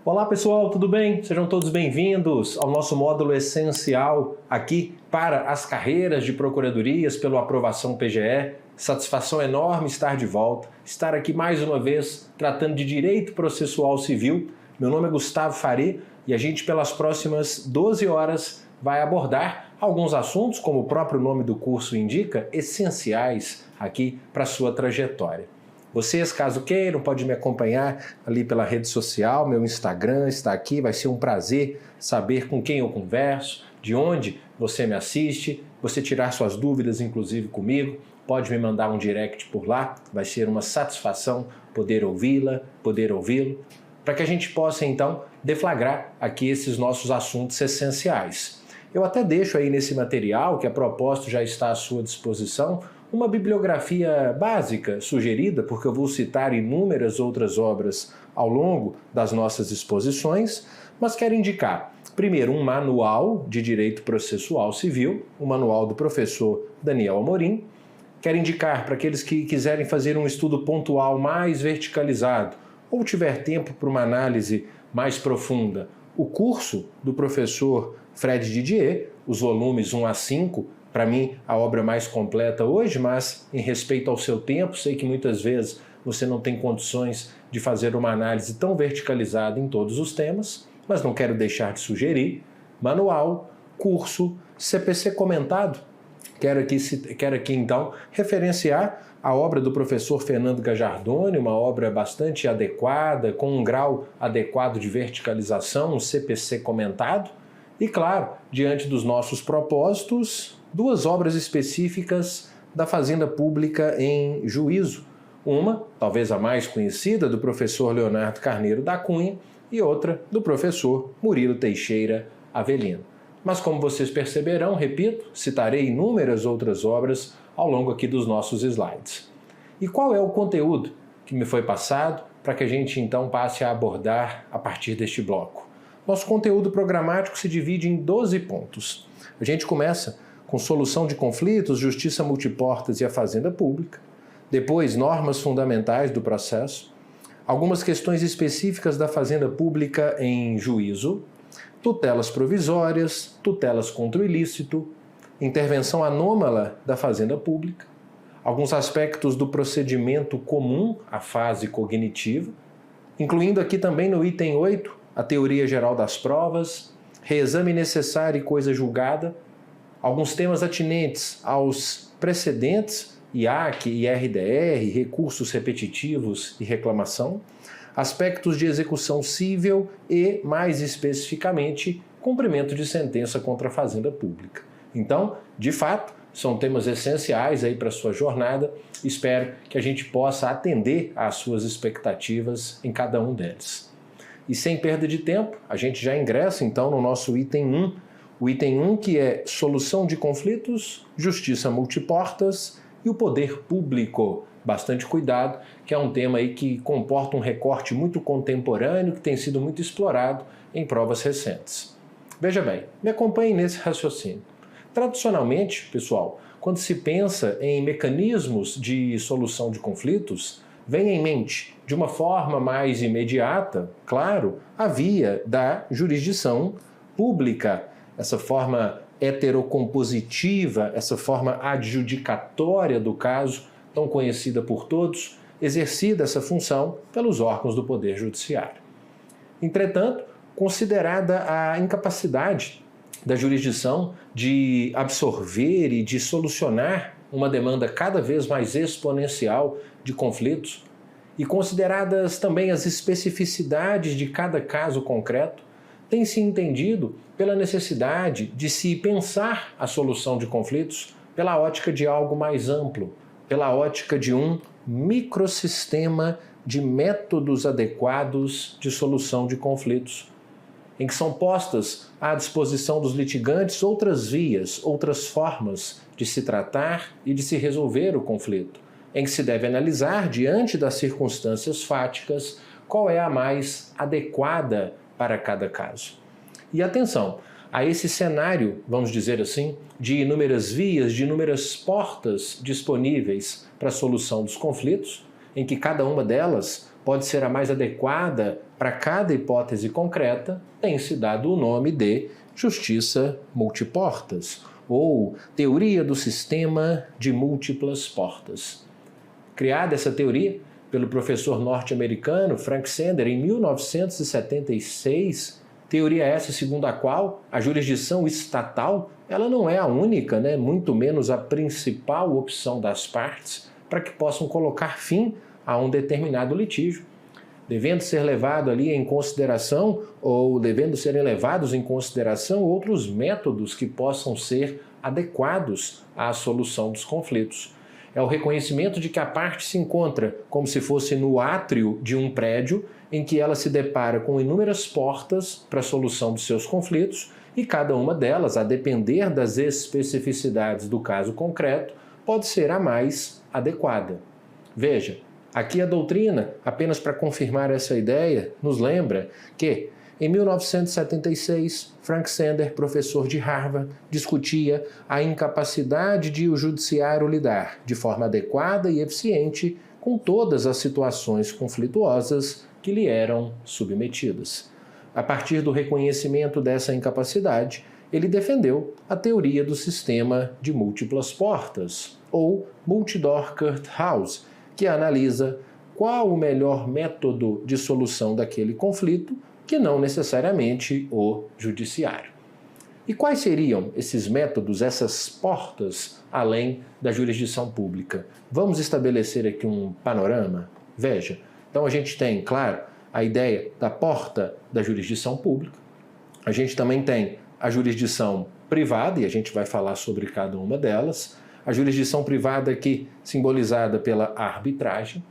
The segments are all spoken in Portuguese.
Olá pessoal, tudo bem? Sejam todos bem-vindos ao nosso módulo essencial aqui para as carreiras de procuradorias pela aprovação PGE. Satisfação enorme estar de volta, estar aqui mais uma vez tratando de direito processual civil. Meu nome é Gustavo Fari e a gente pelas próximas 12 horas vai abordar alguns assuntos, como o próprio nome do curso indica, essenciais aqui para a sua trajetória. Vocês, caso queiram, podem me acompanhar ali pela rede social, meu Instagram está aqui, vai ser um prazer saber com quem eu converso, de onde você me assiste, você tirar suas dúvidas, inclusive comigo, pode me mandar um direct por lá, vai ser uma satisfação poder ouvi-la, poder ouvi-lo, para que a gente possa então deflagrar aqui esses nossos assuntos essenciais. Eu até deixo aí nesse material, que a propósito já está à sua disposição, uma bibliografia básica sugerida, porque eu vou citar inúmeras outras obras ao longo das nossas exposições, mas quero indicar, primeiro, um manual de direito processual civil, o manual do professor Daniel Amorim. Quero indicar para aqueles que quiserem fazer um estudo pontual mais verticalizado ou tiver tempo para uma análise mais profunda, o curso do professor Fred Didier, os volumes 1 a 5, para mim, a obra mais completa hoje, mas em respeito ao seu tempo, sei que muitas vezes você não tem condições de fazer uma análise tão verticalizada em todos os temas, mas não quero deixar de sugerir manual, curso, CPC comentado. Quero aqui então referenciar a obra do professor Fernando Gajardoni, uma obra bastante adequada, com um grau adequado de verticalização, um CPC comentado. E claro, diante dos nossos propósitos, duas obras específicas da Fazenda Pública em Juízo. Uma, talvez a mais conhecida, do professor Leonardo Carneiro da Cunha, e outra do professor Murilo Teixeira Avelino. Mas como vocês perceberão, repito, citarei inúmeras outras obras ao longo aqui dos nossos slides. E qual é o conteúdo que me foi passado para que a gente então passe a abordar a partir deste bloco? Nosso conteúdo programático se divide em 12 pontos. A gente começa com solução de conflitos, justiça multiportas e a fazenda pública. Depois, normas fundamentais do processo. Algumas questões específicas da fazenda pública em juízo. Tutelas provisórias, tutelas contra o ilícito. Intervenção anômala da fazenda pública. Alguns aspectos do procedimento comum à fase cognitiva. Incluindo aqui também no item 8, a teoria geral das provas, reexame necessário e coisa julgada, alguns temas atinentes aos precedentes, IAC e RDR, recursos repetitivos e reclamação, aspectos de execução cível e, mais especificamente, cumprimento de sentença contra a fazenda pública. Então, de fato, são temas essenciais aí para a sua jornada. Espero que a gente possa atender às suas expectativas em cada um deles. E sem perda de tempo, a gente já ingressa então no nosso item 1. O item 1 que é solução de conflitos, justiça multiportas e o poder público. Bastante cuidado, que é um tema aí que comporta um recorte muito contemporâneo que tem sido muito explorado em provas recentes. Veja bem, me acompanhe nesse raciocínio. Tradicionalmente, pessoal, quando se pensa em mecanismos de solução de conflitos, vem em mente, de uma forma mais imediata, claro, a via da jurisdição pública, essa forma heterocompositiva, essa forma adjudicatória do caso, tão conhecida por todos, exercida essa função pelos órgãos do Poder Judiciário. Entretanto, considerada a incapacidade da jurisdição de absorver e de solucionar uma demanda cada vez mais exponencial de conflitos, e consideradas também as especificidades de cada caso concreto, tem se entendido pela necessidade de se pensar a solução de conflitos pela ótica de algo mais amplo, pela ótica de um microsistema de métodos adequados de solução de conflitos, em que são postas à disposição dos litigantes outras vias, outras formas de se tratar e de se resolver o conflito, em que se deve analisar, diante das circunstâncias fáticas, qual é a mais adequada para cada caso. E atenção, a esse cenário, vamos dizer assim, de inúmeras vias, de inúmeras portas disponíveis para a solução dos conflitos, em que cada uma delas pode ser a mais adequada para cada hipótese concreta, tem se dado o nome de justiça multiportas, ou teoria do sistema de múltiplas portas. Criada essa teoria pelo professor norte-americano Frank Sender em 1976, teoria essa segundo a qual a jurisdição estatal ela não é a única, muito menos a principal opção das partes para que possam colocar fim a um determinado litígio, devendo ser levado ali em consideração ou devendo serem levados em consideração outros métodos que possam ser adequados à solução dos conflitos. É o reconhecimento de que a parte se encontra como se fosse no átrio de um prédio em que ela se depara com inúmeras portas para a solução dos seus conflitos e cada uma delas, a depender das especificidades do caso concreto, pode ser a mais adequada. Veja, aqui a doutrina, apenas para confirmar essa ideia, nos lembra que em 1976, Frank Sender, professor de Harvard, discutia a incapacidade de o judiciário lidar de forma adequada e eficiente com todas as situações conflituosas que lhe eram submetidas. A partir do reconhecimento dessa incapacidade, ele defendeu a teoria do sistema de múltiplas portas, ou Multi-Door Court House, que analisa qual o melhor método de solução daquele conflito, que não necessariamente o judiciário. E quais seriam esses métodos, essas portas, além da jurisdição pública? Vamos estabelecer aqui um panorama? Veja, então a gente tem, claro, a ideia da porta da jurisdição pública, a gente também tem a jurisdição privada, e a gente vai falar sobre cada uma delas, a jurisdição privada aqui simbolizada pela arbitragem.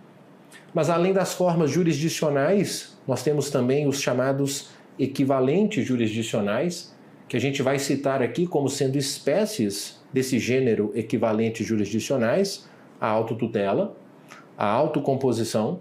Mas além das formas jurisdicionais, nós temos também os chamados equivalentes jurisdicionais, que a gente vai citar aqui como sendo espécies desse gênero equivalentes jurisdicionais: a autotutela, a autocomposição,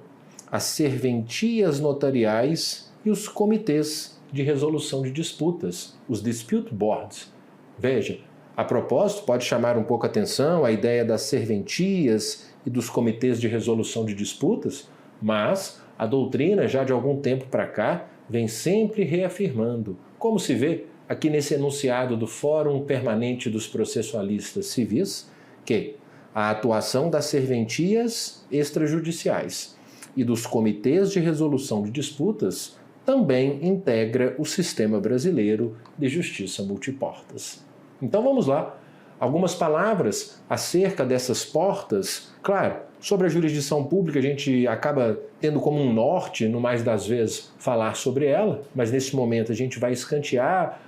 as serventias notariais e os comitês de resolução de disputas, os dispute boards. Veja, a propósito, pode chamar um pouco a atenção a ideia das serventias e dos comitês de resolução de disputas, mas a doutrina, já de algum tempo para cá, vem sempre reafirmando, como se vê aqui nesse enunciado do Fórum Permanente dos Processualistas Civis, que a atuação das serventias extrajudiciais e dos comitês de resolução de disputas também integra o sistema brasileiro de justiça multiportas. Então vamos lá, algumas palavras acerca dessas portas. Claro, sobre a jurisdição pública a gente acaba tendo como um norte, no mais das vezes, falar sobre ela, mas nesse momento a gente vai escantear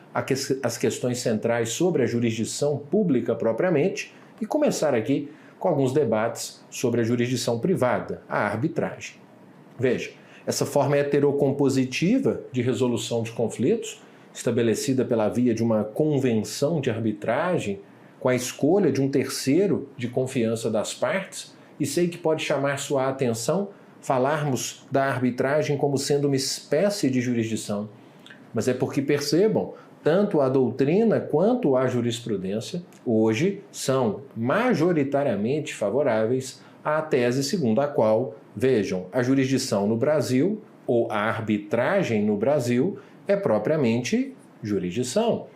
as questões centrais sobre a jurisdição pública propriamente e começar aqui com alguns debates sobre a jurisdição privada, a arbitragem. Veja, essa forma heterocompositiva de resolução de conflitos, estabelecida pela via de uma convenção de arbitragem, com a escolha de um terceiro de confiança das partes, e sei que pode chamar sua atenção falarmos da arbitragem como sendo uma espécie de jurisdição, mas é porque percebam, tanto a doutrina quanto a jurisprudência hoje são majoritariamente favoráveis à tese segundo a qual, vejam, a jurisdição no Brasil ou a arbitragem no Brasil é propriamente jurisdição.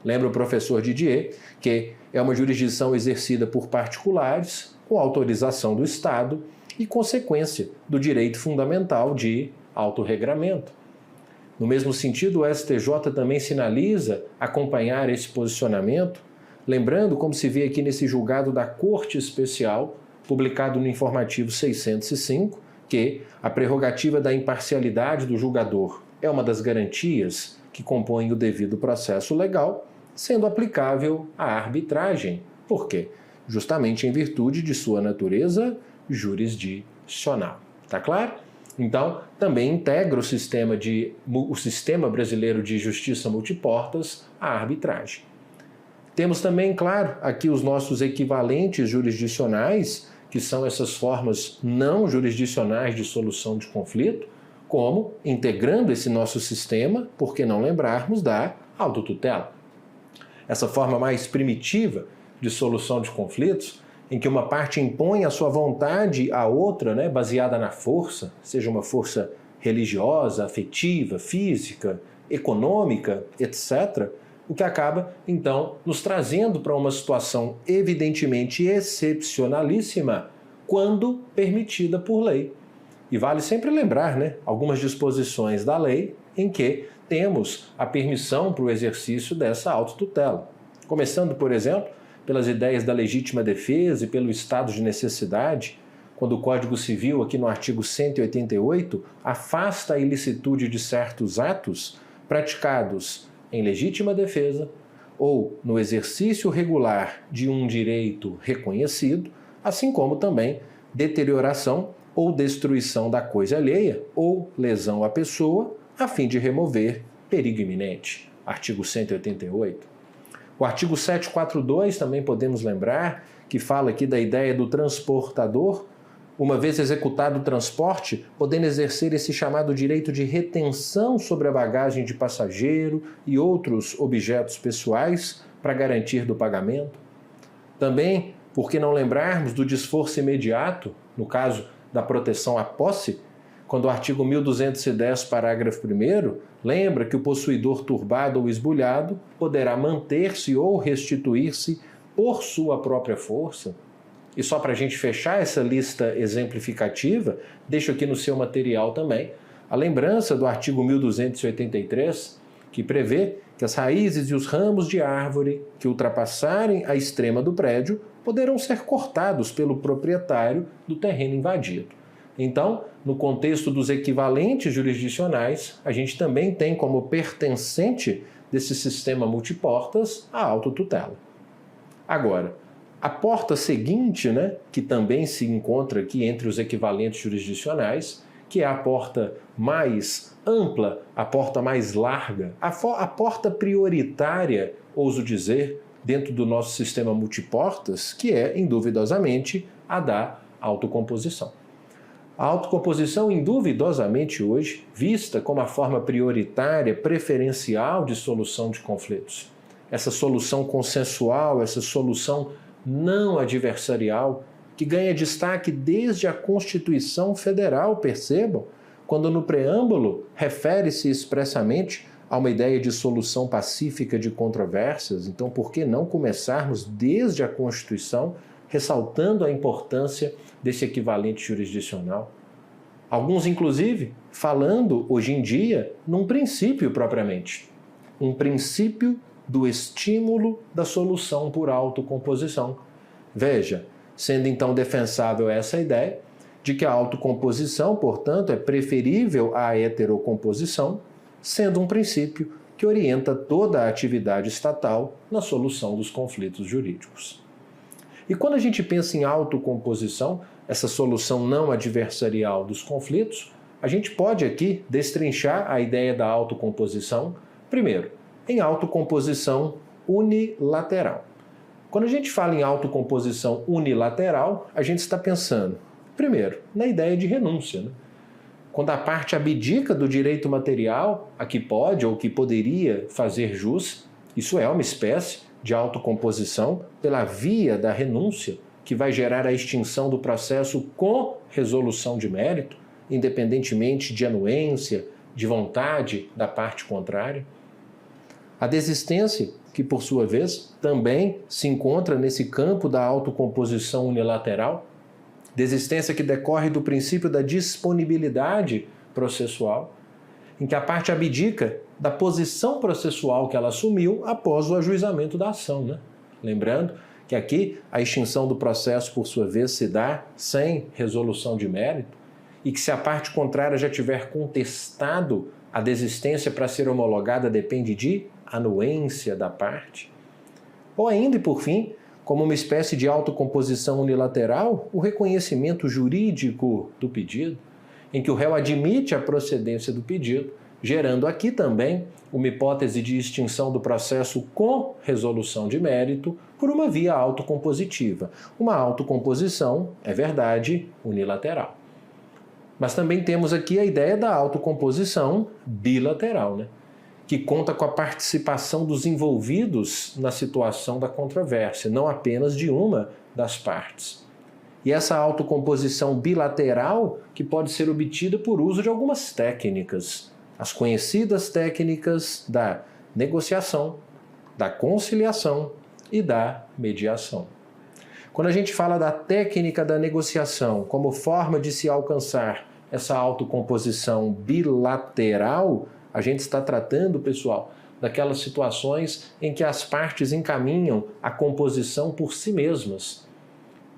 Lembra o professor Didier que é uma jurisdição exercida por particulares com autorização do Estado e consequência do direito fundamental de autorregramento. No mesmo sentido, o STJ também sinaliza acompanhar esse posicionamento, lembrando, como se vê aqui nesse julgado da Corte Especial, publicado no informativo 605, que a prerrogativa da imparcialidade do julgador é uma das garantias que compõem o devido processo legal, sendo aplicável à arbitragem. Por quê? Justamente em virtude de sua natureza jurisdicional. Tá claro? Então, também integra o sistema brasileiro de justiça multiportas à arbitragem. Temos também, claro, aqui os nossos equivalentes jurisdicionais, que são essas formas não jurisdicionais de solução de conflito, como integrando esse nosso sistema, por que não lembrarmos da autotutela. Essa forma mais primitiva de solução de conflitos, em que uma parte impõe a sua vontade à outra, baseada na força, seja uma força religiosa, afetiva, física, econômica, etc., o que acaba, então, nos trazendo para uma situação evidentemente excepcionalíssima quando permitida por lei. E vale sempre lembrar, algumas disposições da lei em que temos a permissão para o exercício dessa autotutela. Começando, por exemplo, pelas ideias da legítima defesa e pelo estado de necessidade, quando o Código Civil, aqui no artigo 188, afasta a ilicitude de certos atos praticados em legítima defesa ou no exercício regular de um direito reconhecido, assim como também deterioração ou destruição da coisa alheia ou lesão à pessoa, a fim de remover perigo iminente. Artigo 188. O artigo 742 também podemos lembrar, que fala aqui da ideia do transportador, uma vez executado o transporte, podendo exercer esse chamado direito de retenção sobre a bagagem de passageiro e outros objetos pessoais para garantir do pagamento. Também, por que não lembrarmos do desforço imediato, no caso da proteção à posse, quando o artigo 1210, parágrafo 1º, lembra que o possuidor turbado ou esbulhado poderá manter-se ou restituir-se por sua própria força. E só para a gente fechar essa lista exemplificativa, deixo aqui no seu material também a lembrança do artigo 1283, que prevê que as raízes e os ramos de árvore que ultrapassarem a extrema do prédio poderão ser cortados pelo proprietário do terreno invadido. Então, no contexto dos equivalentes jurisdicionais, a gente também tem como pertencente desse sistema multiportas a autotutela. Agora, a porta seguinte, que também se encontra aqui entre os equivalentes jurisdicionais, que é a porta mais ampla, a porta mais larga, a porta prioritária, ouso dizer, dentro do nosso sistema multiportas, que é, induvidosamente, a da autocomposição. A autocomposição, induvidosamente hoje, vista como a forma prioritária, preferencial de solução de conflitos. Essa solução consensual, essa solução não adversarial, que ganha destaque desde a Constituição Federal, percebam, quando no preâmbulo refere-se expressamente a uma ideia de solução pacífica de controvérsias. Então, por que não começarmos desde a Constituição, ressaltando a importância desse equivalente jurisdicional? Alguns, inclusive, falando hoje em dia num princípio propriamente, um princípio do estímulo da solução por autocomposição. Veja, sendo então defensável essa ideia de que a autocomposição, portanto, é preferível à heterocomposição, sendo um princípio que orienta toda a atividade estatal na solução dos conflitos jurídicos. E quando a gente pensa em autocomposição, essa solução não adversarial dos conflitos, a gente pode aqui destrinchar a ideia da autocomposição, primeiro, em autocomposição unilateral. Quando a gente fala em autocomposição unilateral, a gente está pensando, primeiro, na ideia de renúncia. Quando a parte abdica do direito material a que pode ou que poderia fazer jus, isso é uma espécie de autocomposição pela via da renúncia, que vai gerar a extinção do processo com resolução de mérito, independentemente de anuência, de vontade da parte contrária. A desistência, que por sua vez também se encontra nesse campo da autocomposição unilateral, desistência que decorre do princípio da disponibilidade processual, em que a parte abdica da posição processual que ela assumiu após o ajuizamento da ação. Lembrando que aqui a extinção do processo, por sua vez, se dá sem resolução de mérito e que se a parte contrária já tiver contestado a desistência para ser homologada depende de anuência da parte. Ou ainda, e por fim, como uma espécie de autocomposição unilateral, o reconhecimento jurídico do pedido, em que o réu admite a procedência do pedido, gerando aqui também uma hipótese de extinção do processo com resolução de mérito por uma via autocompositiva. Uma autocomposição, é verdade, unilateral. Mas também temos aqui a ideia da autocomposição bilateral, que conta com a participação dos envolvidos na situação da controvérsia, não apenas de uma das partes. E essa autocomposição bilateral que pode ser obtida por uso de algumas técnicas. As conhecidas técnicas da negociação, da conciliação e da mediação. Quando a gente fala da técnica da negociação como forma de se alcançar essa autocomposição bilateral, a gente está tratando, pessoal, daquelas situações em que as partes encaminham a composição por si mesmas.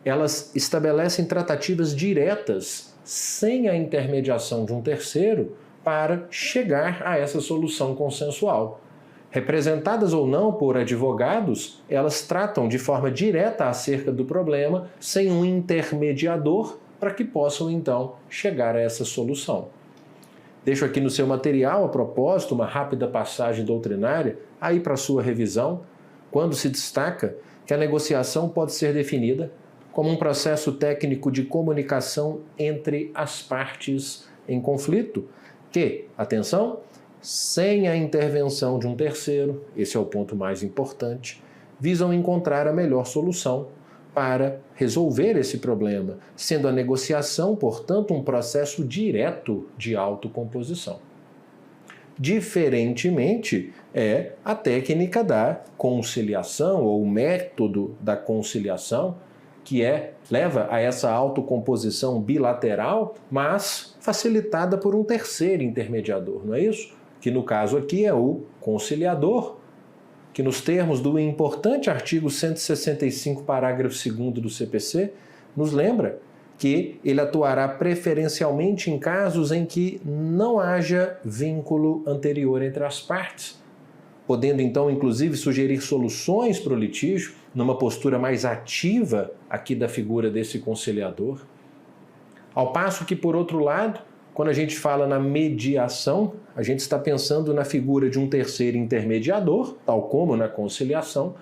Elas estabelecem tratativas diretas, sem a intermediação de um terceiro, para chegar a essa solução consensual. Representadas ou não por advogados, elas tratam de forma direta acerca do problema, sem um intermediador, para que possam então chegar a essa solução. Deixo aqui no seu material, a propósito, uma rápida passagem doutrinária, aí para sua revisão, quando se destaca que a negociação pode ser definida como um processo técnico de comunicação entre as partes em conflito, que, atenção, sem a intervenção de um terceiro, esse é o ponto mais importante, visam encontrar a melhor solução para resolver esse problema, sendo a negociação, portanto, um processo direto de autocomposição. Diferentemente, é a técnica da conciliação, ou o método da conciliação, que leva a essa autocomposição bilateral, mas facilitada por um terceiro intermediador, não é isso? Que no caso aqui é o conciliador, que nos termos do importante artigo 165, parágrafo 2º do CPC, nos lembra que ele atuará preferencialmente em casos em que não haja vínculo anterior entre as partes, podendo então inclusive sugerir soluções para o litígio, numa postura mais ativa aqui da figura desse conciliador. Ao passo que, por outro lado, quando a gente fala na mediação, a gente está pensando na figura de um terceiro intermediador, tal como na conciliação,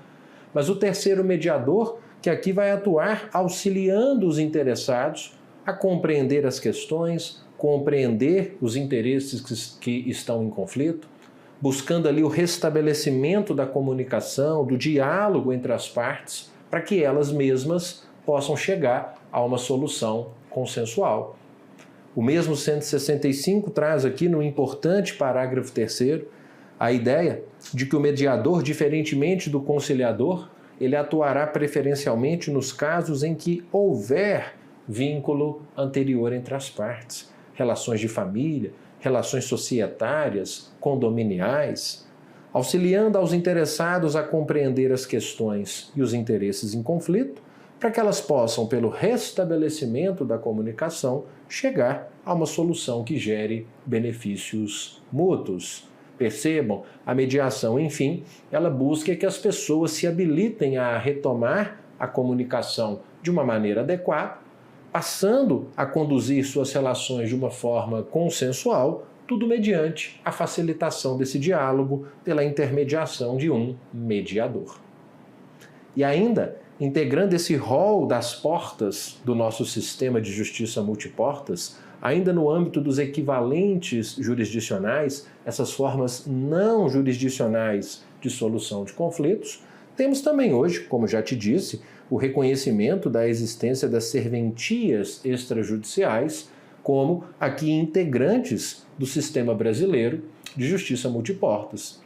mas o terceiro mediador que aqui vai atuar auxiliando os interessados a compreender as questões, compreender os interesses que estão em conflito, buscando ali o restabelecimento da comunicação, do diálogo entre as partes, para que elas mesmas possam chegar a uma solução consensual. O mesmo 165 traz aqui no importante parágrafo 3º a ideia de que o mediador, diferentemente do conciliador, ele atuará preferencialmente nos casos em que houver vínculo anterior entre as partes, relações de família, relações societárias, condominiais, auxiliando aos interessados a compreender as questões e os interesses em conflito, para que elas possam, pelo restabelecimento da comunicação, chegar a uma solução que gere benefícios mútuos. Percebam, a mediação, enfim, ela busca que as pessoas se habilitem a retomar a comunicação de uma maneira adequada, passando a conduzir suas relações de uma forma consensual, tudo mediante a facilitação desse diálogo pela intermediação de um mediador. E ainda, integrando esse rol das portas do nosso sistema de justiça multiportas, ainda no âmbito dos equivalentes jurisdicionais, essas formas não jurisdicionais de solução de conflitos, temos também hoje, como já te disse, o reconhecimento da existência das serventias extrajudiciais como aqui integrantes do sistema brasileiro de justiça multiportas.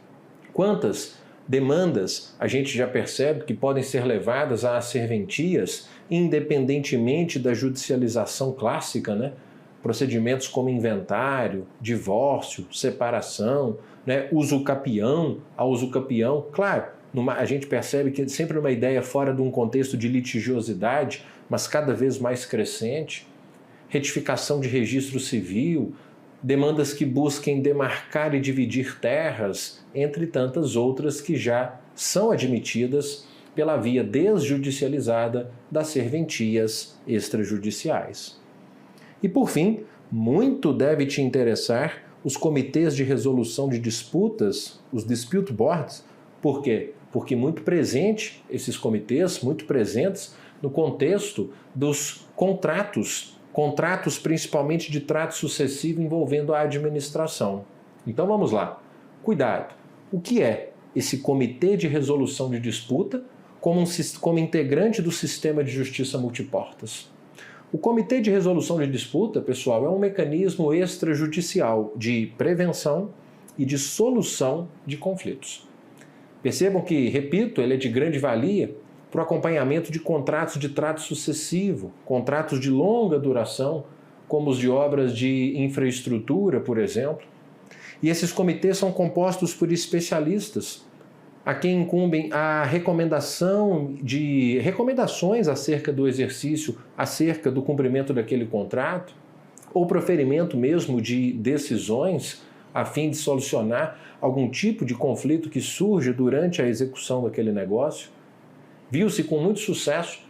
Quantas demandas a gente já percebe que podem ser levadas às serventias, independentemente da judicialização clássica, né? Procedimentos como inventário, divórcio, separação, né? Uso capião, a uso capião. Claro, a gente percebe que sempre uma ideia fora de um contexto de litigiosidade, mas cada vez mais crescente. Retificação de registro civil, demandas que busquem demarcar e dividir terras, entre tantas outras que já são admitidas pela via desjudicializada das serventias extrajudiciais. E por fim, muito deve te interessar os comitês de resolução de disputas, os dispute boards. Por quê? Porque muito presente esses comitês, muito presentes no contexto dos contratos principalmente de trato sucessivo envolvendo a administração. Então vamos lá. Cuidado. O que é esse comitê de resolução de disputa como integrante do sistema de justiça multiportas? O Comitê de Resolução de Disputa, pessoal, é um mecanismo extrajudicial de prevenção e de solução de conflitos. Percebam que, repito, ele é de grande valia para o acompanhamento de contratos de trato sucessivo, contratos de longa duração, como os de obras de infraestrutura, por exemplo. E esses comitês são compostos por especialistas, a quem incumbem a recomendações acerca do exercício, acerca do cumprimento daquele contrato, ou proferimento mesmo de decisões a fim de solucionar algum tipo de conflito que surge durante a execução daquele negócio. Viu-se com muito sucesso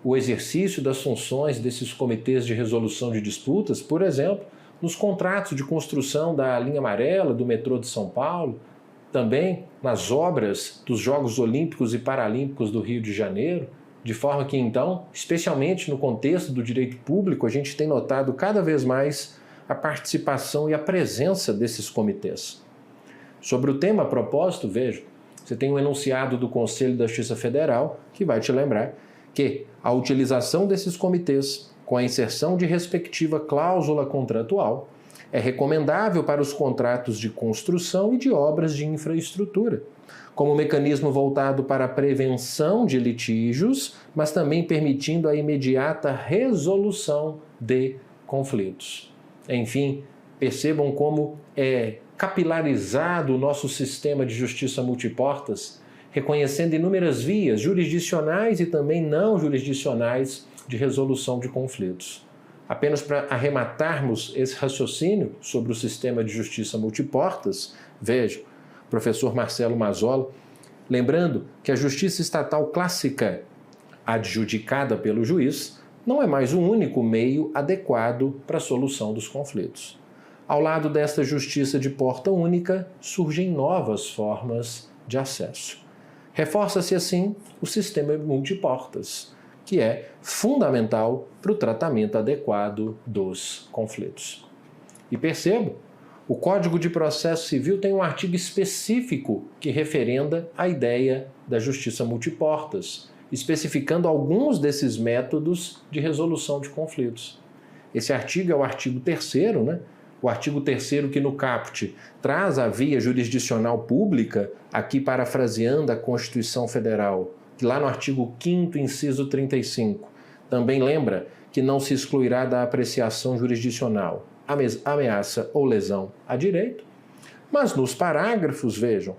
o exercício das funções desses comitês de resolução de disputas, por exemplo, nos contratos de construção da linha amarela do metrô de São Paulo, também nas obras dos Jogos Olímpicos e Paralímpicos do Rio de Janeiro, de forma que então, especialmente no contexto do direito público, a gente tem notado cada vez mais a participação e a presença desses comitês. Sobre o tema a propósito, veja, você tem um enunciado do Conselho da Justiça Federal que vai te lembrar que a utilização desses comitês, com a inserção de respectiva cláusula contratual, é recomendável para os contratos de construção e de obras de infraestrutura, como mecanismo voltado para a prevenção de litígios, mas também permitindo a imediata resolução de conflitos. Enfim, percebam como é capilarizado o nosso sistema de justiça multiportas, reconhecendo inúmeras vias jurisdicionais e também não jurisdicionais de resolução de conflitos. Apenas para arrematarmos esse raciocínio sobre o sistema de justiça multiportas, veja, professor Marcelo Mazzola, lembrando que a justiça estatal clássica, adjudicada pelo juiz, não é mais o único meio adequado para a solução dos conflitos. Ao lado desta justiça de porta única, surgem novas formas de acesso. Reforça-se assim o sistema multiportas, que é fundamental para o tratamento adequado dos conflitos. E percebo, o Código de Processo Civil tem um artigo específico que referenda a ideia da justiça multiportas, especificando alguns desses métodos de resolução de conflitos. Esse artigo é o artigo 3º, né? O artigo 3º que no caput traz a via jurisdicional pública, aqui parafraseando a Constituição Federal, que lá no artigo 5º, inciso 35, também lembra que não se excluirá da apreciação jurisdicional ameaça ou lesão a direito. Mas nos parágrafos, vejam,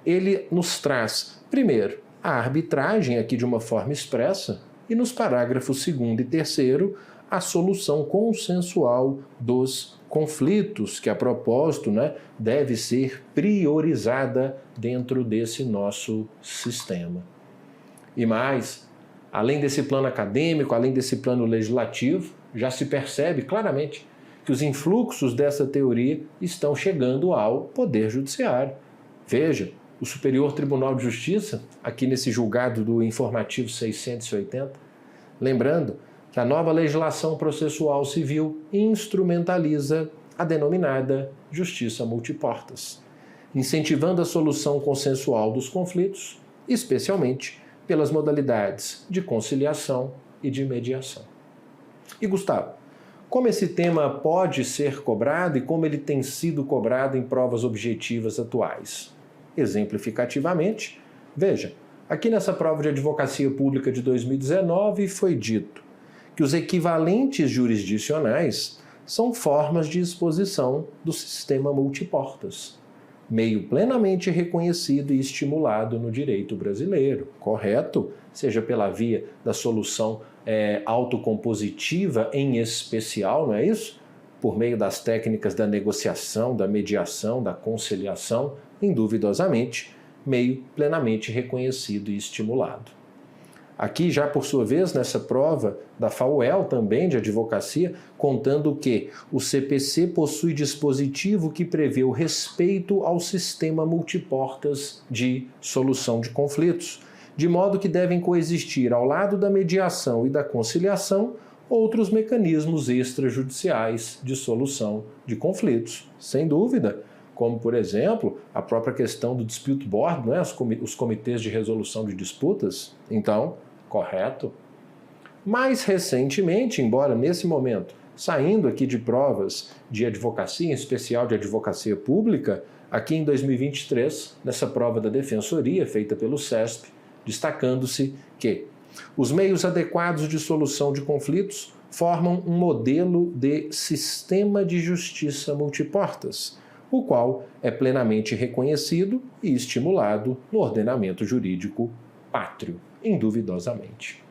ele nos traz, primeiro, a arbitragem aqui de uma forma expressa e nos parágrafos 2º e 3º, a solução consensual dos conflitos, que a propósito, deve ser priorizada dentro desse nosso sistema. E mais, além desse plano acadêmico, além desse plano legislativo, já se percebe claramente que os influxos dessa teoria estão chegando ao Poder Judiciário. Veja, o Superior Tribunal de Justiça, aqui nesse julgado do informativo 680, lembrando que a nova legislação processual civil instrumentaliza a denominada justiça multiportas, incentivando a solução consensual dos conflitos, especialmente pelas modalidades de conciliação e de mediação. E Gustavo, como esse tema pode ser cobrado e como ele tem sido cobrado em provas objetivas atuais? Exemplificativamente, veja, aqui nessa prova de advocacia pública de 2019 foi dito que os equivalentes jurisdicionais são formas de exposição do sistema multiportas, meio plenamente reconhecido e estimulado no direito brasileiro, correto? Seja pela via da solução autocompositiva em especial, não é isso? Por meio das técnicas da negociação, da mediação, da conciliação, induvidosamente, meio plenamente reconhecido e estimulado. Aqui, já por sua vez, nessa prova da FAUEL também de advocacia, contando que o CPC possui dispositivo que prevê o respeito ao sistema multiportas de solução de conflitos, de modo que devem coexistir ao lado da mediação e da conciliação outros mecanismos extrajudiciais de solução de conflitos, sem dúvida, como, por exemplo, a própria questão do dispute board, os comitês de resolução de disputas. Então, correto. Mais recentemente, embora nesse momento, saindo aqui de provas de advocacia, em especial de advocacia pública, aqui em 2023, nessa prova da Defensoria feita pelo CESP, destacando-se que os meios adequados de solução de conflitos formam um modelo de sistema de justiça multiportas, o qual é plenamente reconhecido e estimulado no ordenamento jurídico pátrio, induvidosamente.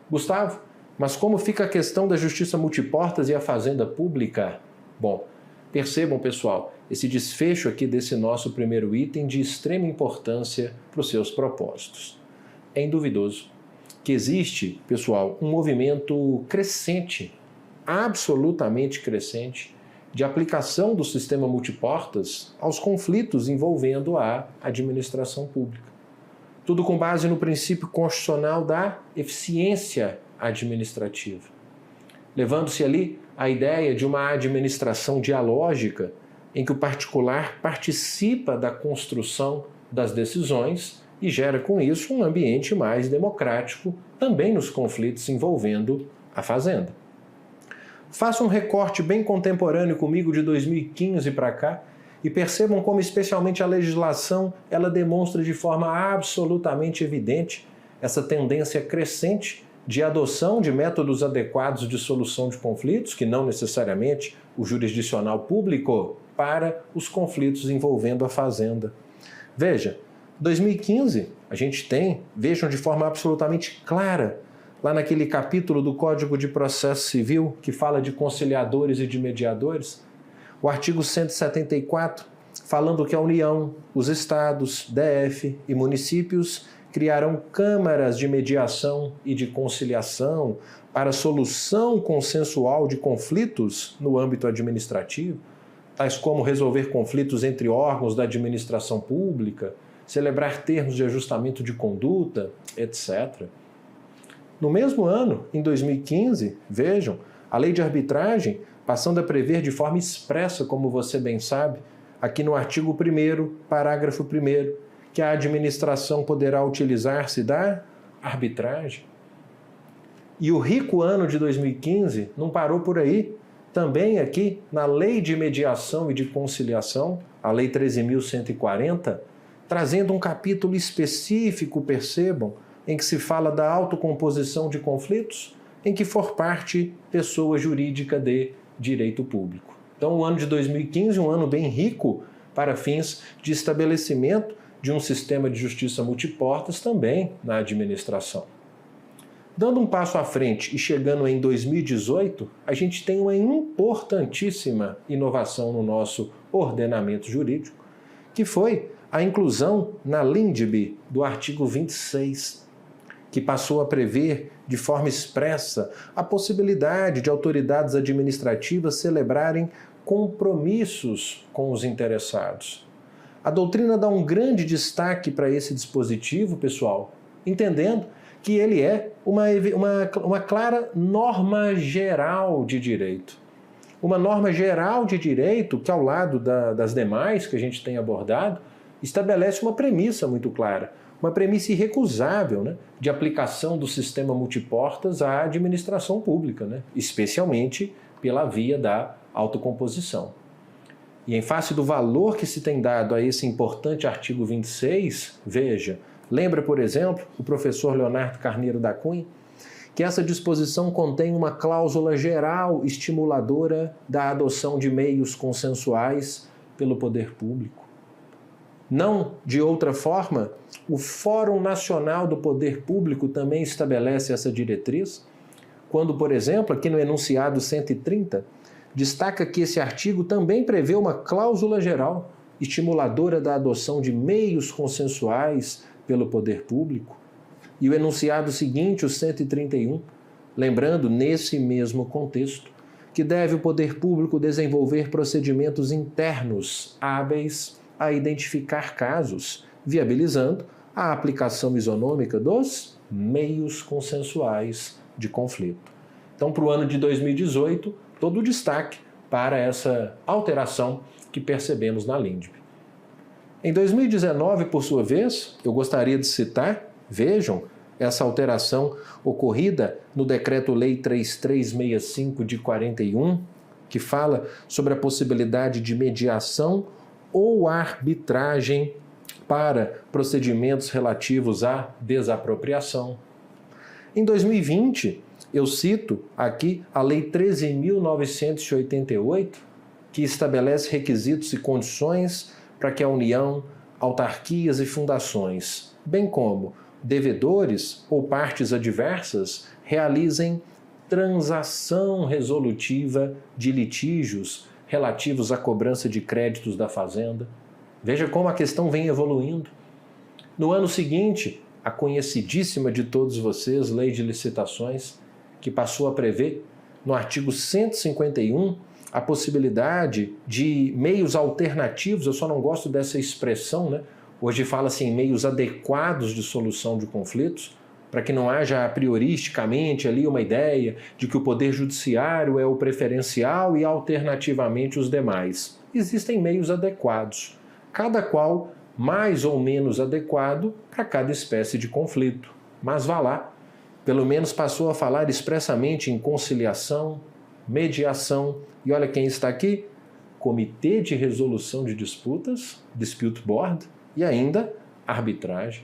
Gustavo, mas como fica a questão da justiça multiportas e a fazenda pública? Bom, percebam, pessoal, esse desfecho aqui desse nosso primeiro item de extrema importância para os seus propósitos. É induvidoso que existe, pessoal, um movimento crescente, absolutamente crescente, de aplicação do sistema multiportas aos conflitos envolvendo a administração pública. Tudo com base no princípio constitucional da eficiência administrativa, levando-se ali a ideia de uma administração dialógica em que o particular participa da construção das decisões e gera com isso um ambiente mais democrático também nos conflitos envolvendo a fazenda. Faça um recorte bem contemporâneo comigo de 2015 para cá e percebam como especialmente a legislação ela demonstra de forma absolutamente evidente essa tendência crescente de adoção de métodos adequados de solução de conflitos, que não necessariamente o jurisdicional público, para os conflitos envolvendo a fazenda. Veja, 2015 a gente tem, vejam de forma absolutamente clara, lá naquele capítulo do Código de Processo Civil que fala de conciliadores e de mediadores, o artigo 174, falando que a União, os estados, DF e municípios criarão câmaras de mediação e de conciliação para solução consensual de conflitos no âmbito administrativo, tais como resolver conflitos entre órgãos da administração pública, celebrar termos de ajustamento de conduta, etc. No mesmo ano, em 2015, vejam, a lei de arbitragem passando a prever de forma expressa, como você bem sabe, aqui no artigo 1º, parágrafo 1º, que a administração poderá utilizar-se da arbitragem. E o rico ano de 2015 não parou por aí. Também aqui, na Lei de Mediação e de Conciliação, a Lei 13.140, trazendo um capítulo específico, percebam, em que se fala da autocomposição de conflitos, em que for parte pessoa jurídica de direito público. Então, o ano de 2015 é um ano bem rico para fins de estabelecimento de um sistema de justiça multiportas também na administração. Dando um passo à frente e chegando em 2018, a gente tem uma importantíssima inovação no nosso ordenamento jurídico, que foi a inclusão na LINDB do artigo 26, que passou a prever de forma expressa a possibilidade de autoridades administrativas celebrarem compromissos com os interessados. A doutrina dá um grande destaque para esse dispositivo, pessoal, entendendo que ele é uma clara norma geral de direito. Uma norma geral de direito que, ao lado das demais que a gente tem abordado, estabelece uma premissa muito clara, uma premissa irrecusável, né, de aplicação do sistema multiportas à administração pública, né, especialmente pela via da autocomposição. E em face do valor que se tem dado a esse importante artigo 26, veja, lembra, por exemplo, o professor Leonardo Carneiro da Cunha, que essa disposição contém uma cláusula geral estimuladora da adoção de meios consensuais pelo poder público. Não de outra forma, o Fórum Nacional do Poder Público também estabelece essa diretriz, quando, por exemplo, aqui no enunciado 130, destaca que esse artigo também prevê uma cláusula geral estimuladora da adoção de meios consensuais pelo poder público. E o enunciado seguinte, o 131, lembrando nesse mesmo contexto, que deve o poder público desenvolver procedimentos internos hábeis a identificar casos, viabilizando a aplicação isonômica dos meios consensuais de conflito. Então, para o ano de 2018, todo o destaque para essa alteração que percebemos na LINDB. Em 2019, por sua vez, eu gostaria de citar, vejam, essa alteração ocorrida no Decreto-Lei 3365 de 41, que fala sobre a possibilidade de mediação ou arbitragem para procedimentos relativos à desapropriação. Em 2020, eu cito aqui a Lei 13.988, que estabelece requisitos e condições para que a União, autarquias e fundações, bem como devedores ou partes adversas, realizem transação resolutiva de litígios relativos à cobrança de créditos da Fazenda. Veja como a questão vem evoluindo. No ano seguinte, a conhecidíssima de todos vocês, Lei de Licitações, que passou a prever, no artigo 151, a possibilidade de meios alternativos, eu só não gosto dessa expressão, né? Hoje fala-se em meios adequados de solução de conflitos, para que não haja a prioristicamente ali uma ideia de que o Poder Judiciário é o preferencial e alternativamente os demais. Existem meios adequados, cada qual mais ou menos adequado para cada espécie de conflito. Mas vá lá, pelo menos passou a falar expressamente em conciliação, mediação, e olha quem está aqui, Comitê de Resolução de Disputas, Dispute Board, e ainda arbitragem.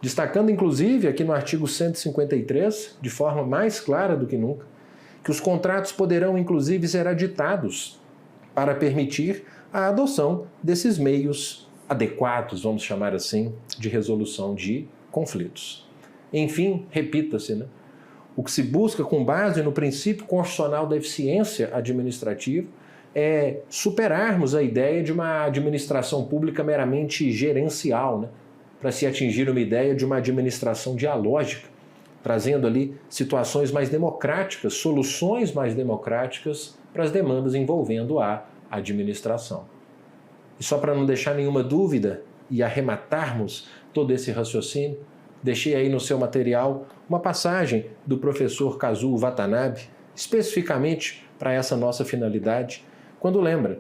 Destacando inclusive aqui no artigo 153, de forma mais clara do que nunca, que os contratos poderão inclusive ser aditados para permitir a adoção desses meios adequados, vamos chamar assim, de resolução de conflitos. Enfim, repita-se, né? O que se busca com base no princípio constitucional da eficiência administrativa é superarmos a ideia de uma administração pública meramente gerencial, né? Para se atingir uma ideia de uma administração dialógica, trazendo ali situações mais democráticas, soluções mais democráticas para as demandas envolvendo a administração. E só para não deixar nenhuma dúvida e arrematarmos todo esse raciocínio, deixei aí no seu material uma passagem do professor Kazuo Watanabe, especificamente para essa nossa finalidade, quando lembra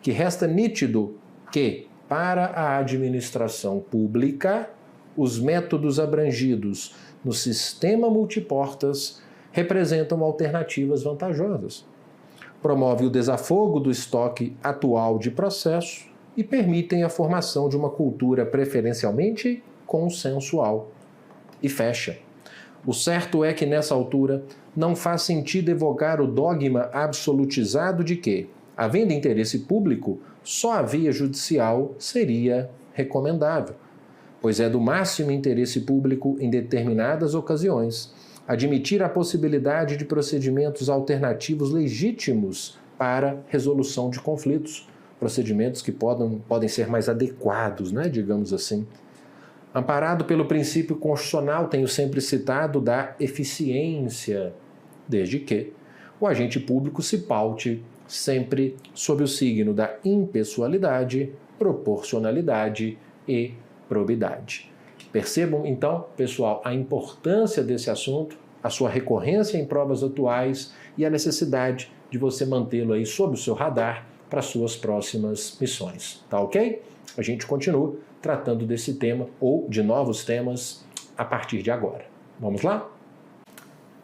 que resta nítido que, para a administração pública, os métodos abrangidos no sistema multiportas representam alternativas vantajosas. Promove o desafogo do estoque atual de processo e permitem a formação de uma cultura preferencialmente consensual. E fecha. O certo é que, nessa altura, não faz sentido evocar o dogma absolutizado de que, havendo interesse público, só a via judicial seria recomendável, pois é do máximo interesse público, em determinadas ocasiões, admitir a possibilidade de procedimentos alternativos legítimos para resolução de conflitos, procedimentos que podem ser mais adequados, né, digamos assim. Amparado pelo princípio constitucional, tenho sempre citado, da eficiência, desde que o agente público se paute sempre sob o signo da impessoalidade, proporcionalidade e probidade. Percebam, então, pessoal, a importância desse assunto, a sua recorrência em provas atuais e a necessidade de você mantê-lo aí sob o seu radar para suas próximas missões. Tá ok? A gente continua tratando desse tema ou de novos temas a partir de agora. Vamos lá?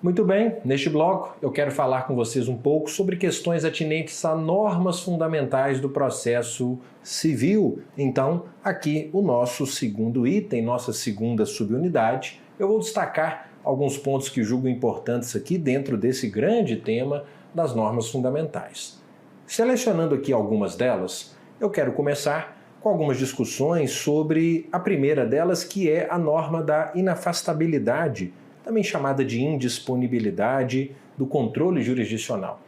Muito bem, neste bloco eu quero falar com vocês um pouco sobre questões atinentes a normas fundamentais do processo civil. Então, aqui o nosso segundo item, nossa segunda subunidade, eu vou destacar alguns pontos que julgo importantes aqui dentro desse grande tema das normas fundamentais. Selecionando aqui algumas delas, eu quero começar com algumas discussões sobre a primeira delas, que é a norma da inafastabilidade, também chamada de indisponibilidade do controle jurisdicional,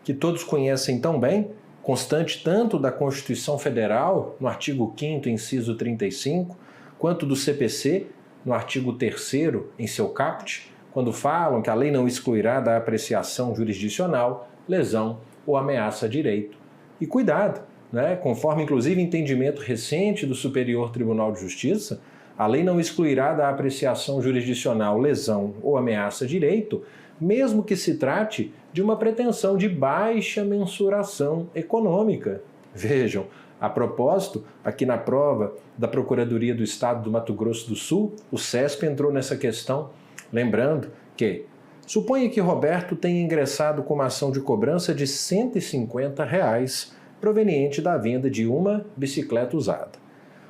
que todos conhecem tão bem, constante tanto da Constituição Federal, no artigo 5º, inciso 35, quanto do CPC, no artigo 3º, em seu caput, quando falam que a lei não excluirá da apreciação jurisdicional lesão ou ameaça a direito. E cuidado, né? Conforme inclusive entendimento recente do Superior Tribunal de Justiça, a lei não excluirá da apreciação jurisdicional lesão ou ameaça a direito, mesmo que se trate de uma pretensão de baixa mensuração econômica. Vejam, A propósito, aqui na prova da Procuradoria do Estado do Mato Grosso do Sul, o CESP entrou nessa questão, lembrando que suponha que Roberto tenha ingressado com uma ação de cobrança de R$ 150 proveniente da venda de uma bicicleta usada.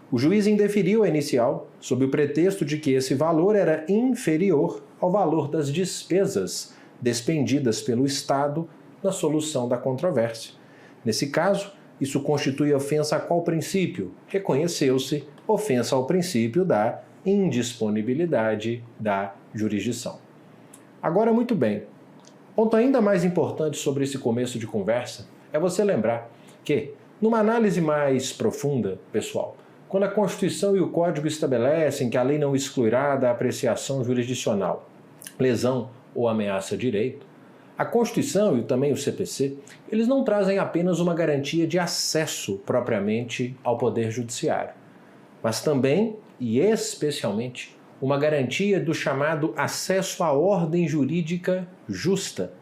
O juiz indeferiu a inicial sob o pretexto de que esse valor era inferior ao valor das despesas despendidas pelo Estado na solução da controvérsia. Nesse caso, isso constitui ofensa a qual princípio? Reconheceu-se ofensa ao princípio da indisponibilidade da jurisdição. Agora, muito bem, ponto ainda mais importante sobre esse começo de conversa é você lembrar que, numa análise mais profunda, pessoal, quando a Constituição e o Código estabelecem que a lei não excluirá da apreciação jurisdicional lesão ou ameaça a direito, a Constituição e também o CPC, eles não trazem apenas uma garantia de acesso propriamente ao Poder Judiciário, mas também e especialmente uma garantia do chamado acesso à ordem jurídica justa,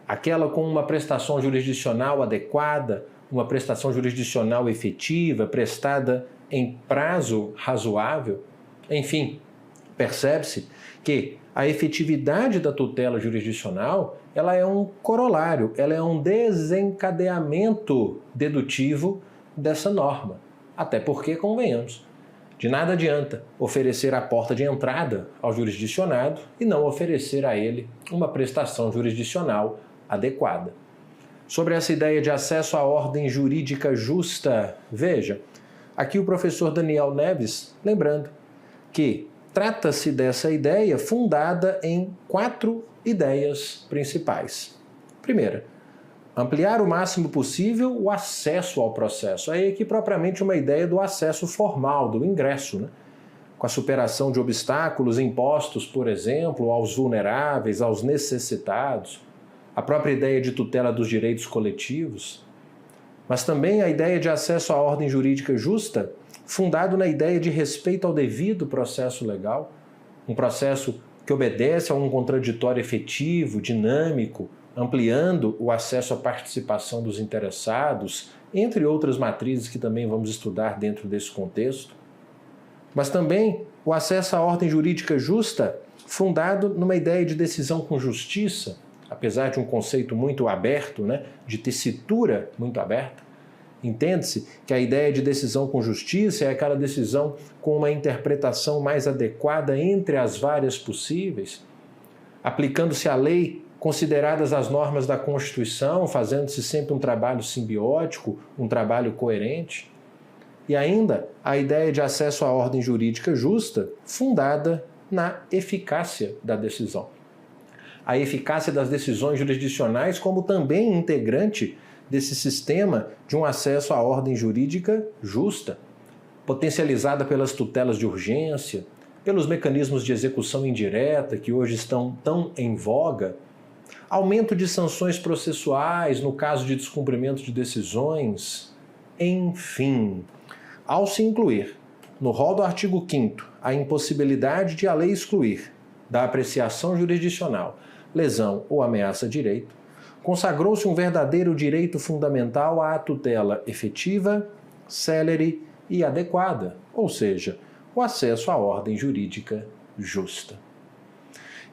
aquela com uma prestação jurisdicional adequada, uma prestação jurisdicional efetiva, prestada em prazo razoável. Enfim, percebe-se que a efetividade da tutela jurisdicional ela é um corolário, ela é um desencadeamento dedutivo dessa norma. Até porque, convenhamos, de nada adianta oferecer a porta de entrada ao jurisdicionado e não oferecer a ele uma prestação jurisdicional adequada. Sobre essa ideia de acesso à ordem jurídica justa, veja, aqui o professor Daniel Neves, lembrando que trata-se dessa ideia fundada em 4 ideias principais. Primeira, ampliar o máximo possível o acesso ao processo. Aí aqui propriamente uma ideia do acesso formal, do ingresso, né? Com a superação de obstáculos impostos, por exemplo, aos vulneráveis, aos necessitados, a própria ideia de tutela dos direitos coletivos, mas também a ideia de acesso à ordem jurídica justa, fundado na ideia de respeito ao devido processo legal, um processo que obedece a um contraditório efetivo, dinâmico, ampliando o acesso à participação dos interessados, entre outras matrizes que também vamos estudar dentro desse contexto. Mas também o acesso à ordem jurídica justa, fundado numa ideia de decisão com justiça, apesar de um conceito muito aberto, né, de tessitura muito aberta. Entende-se que a ideia de decisão com justiça é aquela decisão com uma interpretação mais adequada entre as várias possíveis, aplicando-se à lei consideradas as normas da Constituição, fazendo-se sempre um trabalho simbiótico, um trabalho coerente. E ainda a ideia de acesso à ordem jurídica justa, fundada na eficácia da decisão. A eficácia das decisões jurisdicionais como também integrante desse sistema de um acesso à ordem jurídica justa, potencializada pelas tutelas de urgência, pelos mecanismos de execução indireta que hoje estão tão em voga, aumento de sanções processuais no caso de descumprimento de decisões, enfim. Ao se incluir no rol do artigo 5º a impossibilidade de a lei excluir da apreciação jurisdicional lesão ou ameaça a direito, consagrou-se um verdadeiro direito fundamental à tutela efetiva, célere e adequada, ou seja, o acesso à ordem jurídica justa.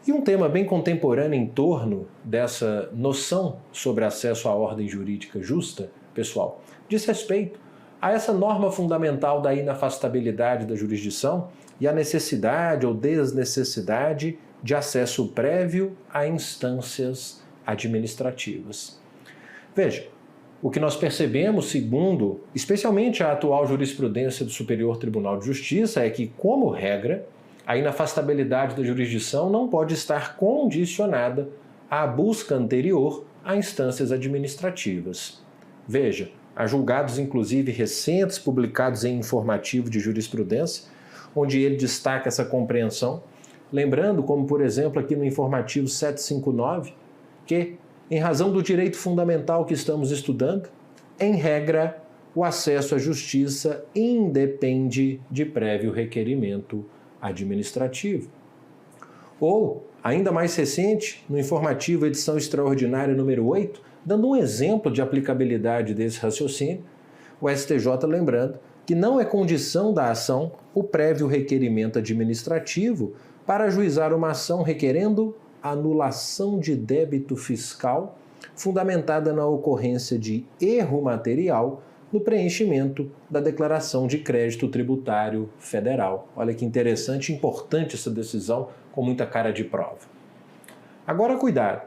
E um tema bem contemporâneo em torno dessa noção sobre acesso à ordem jurídica justa, pessoal, diz respeito a essa norma fundamental da inafastabilidade da jurisdição e a necessidade ou desnecessidade de acesso prévio a instâncias administrativas. Veja, o que nós percebemos, segundo especialmente a atual jurisprudência do Superior Tribunal de Justiça, é que, como regra, a inafastabilidade da jurisdição não pode estar condicionada à busca anterior a instâncias administrativas. Veja, há julgados inclusive recentes publicados em informativo de jurisprudência, onde ele destaca essa compreensão, lembrando, como por exemplo aqui no informativo 759, que, em razão do direito fundamental que estamos estudando, em regra, o acesso à justiça independe de prévio requerimento administrativo. Ou, ainda mais recente, no informativo edição extraordinária número 8, dando um exemplo de aplicabilidade desse raciocínio, o STJ lembrando que não é condição da ação o prévio requerimento administrativo para ajuizar uma ação requerendo anulação de débito fiscal fundamentada na ocorrência de erro material no preenchimento da declaração de crédito tributário federal. Olha que interessante e importante essa decisão, com muita cara de prova. Agora, cuidado,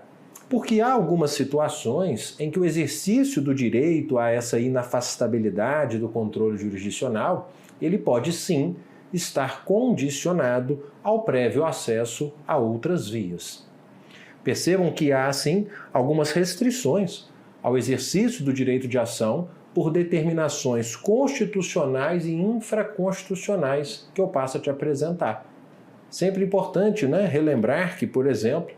porque há algumas situações em que o exercício do direito a essa inafastabilidade do controle jurisdicional, ele pode sim estar condicionado ao prévio acesso a outras vias. Percebam que há, sim, algumas restrições ao exercício do direito de ação por determinações constitucionais e infraconstitucionais que eu passo a te apresentar. Sempre importante, relembrar que, por exemplo,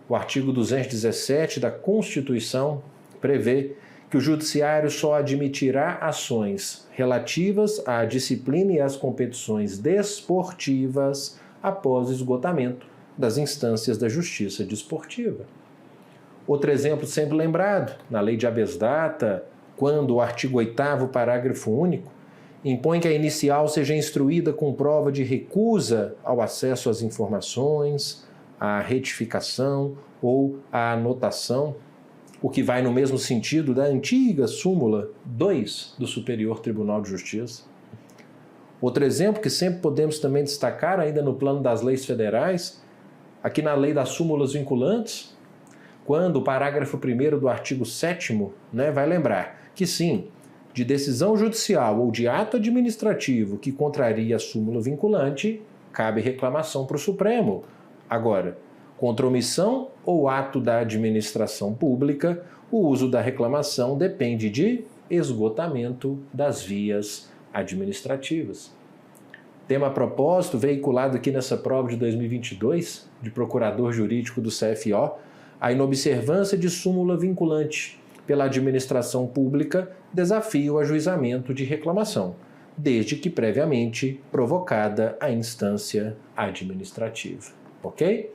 o artigo 217 da Constituição prevê que o Judiciário só admitirá ações relativas à disciplina e às competições desportivas após esgotamento das instâncias da Justiça Desportiva. Outro exemplo sempre lembrado, na Lei de Habeas Data, quando o artigo 8º, parágrafo único, impõe que a inicial seja instruída com prova de recusa ao acesso às informações, à retificação ou à anotação, o que vai no mesmo sentido da antiga súmula 2 do Superior Tribunal de Justiça. Outro exemplo que sempre podemos também destacar, ainda no plano das leis federais, aqui na lei das súmulas vinculantes, quando o parágrafo 1º do artigo 7º, vai lembrar que sim, de decisão judicial ou de ato administrativo que contraria a súmula vinculante, cabe reclamação para o Supremo. Agora, contra omissão ou ato da administração pública, o uso da reclamação depende de esgotamento das vias administrativas. Tema a propósito, veiculado aqui nessa prova de 2022, de procurador jurídico do CFO, a inobservância de súmula vinculante pela administração pública desafia o ajuizamento de reclamação, desde que previamente provocada a instância administrativa. Ok?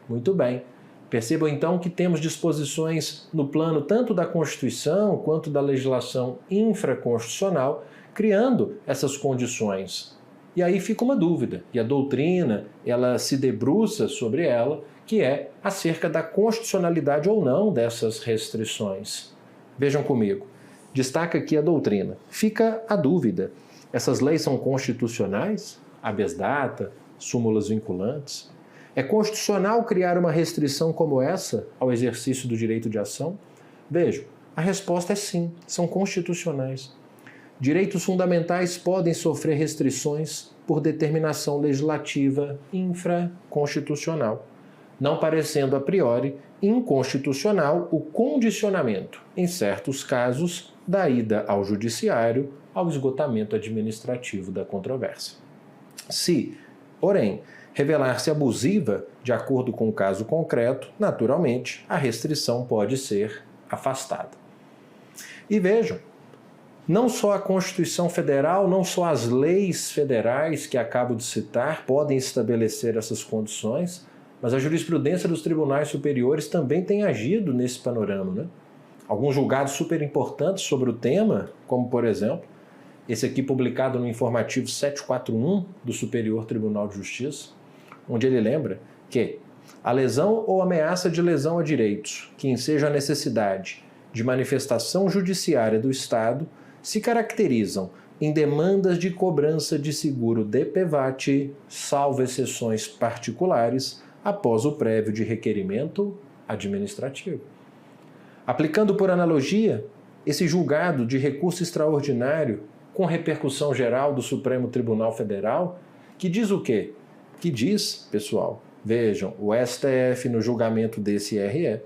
Muito bem. Percebam então que temos disposições no plano tanto da Constituição quanto da legislação infraconstitucional, criando essas condições. E aí fica uma dúvida, e a doutrina ela se debruça sobre ela, que é acerca da constitucionalidade ou não dessas restrições. Vejam comigo, destaca aqui a doutrina. Fica a dúvida, essas leis são constitucionais? Habeas data, súmulas vinculantes? É constitucional criar uma restrição como essa ao exercício do direito de ação? Vejam, a resposta é sim, são constitucionais. Direitos fundamentais podem sofrer restrições por determinação legislativa infraconstitucional, não parecendo a priori inconstitucional o condicionamento, em certos casos, da ida ao judiciário ao esgotamento administrativo da controvérsia. Se, porém, revelar-se abusiva, de acordo com o caso concreto, naturalmente, a restrição pode ser afastada. E vejam, não só a Constituição Federal, não só as leis federais que acabo de citar podem estabelecer essas condições, mas a jurisprudência dos tribunais superiores também tem agido nesse panorama, Alguns julgados super importantes sobre o tema, como por exemplo, esse aqui publicado no informativo 741 do Superior Tribunal de Justiça, onde ele lembra que a lesão ou ameaça de lesão a direitos, que enseja a necessidade de manifestação judiciária do Estado, se caracterizam em demandas de cobrança de seguro DPVAT, salvo exceções particulares, após o prévio de requerimento administrativo. Aplicando por analogia, esse julgado de recurso extraordinário com repercussão geral do Supremo Tribunal Federal, que diz o quê? Que diz, pessoal, vejam, o STF no julgamento desse RE,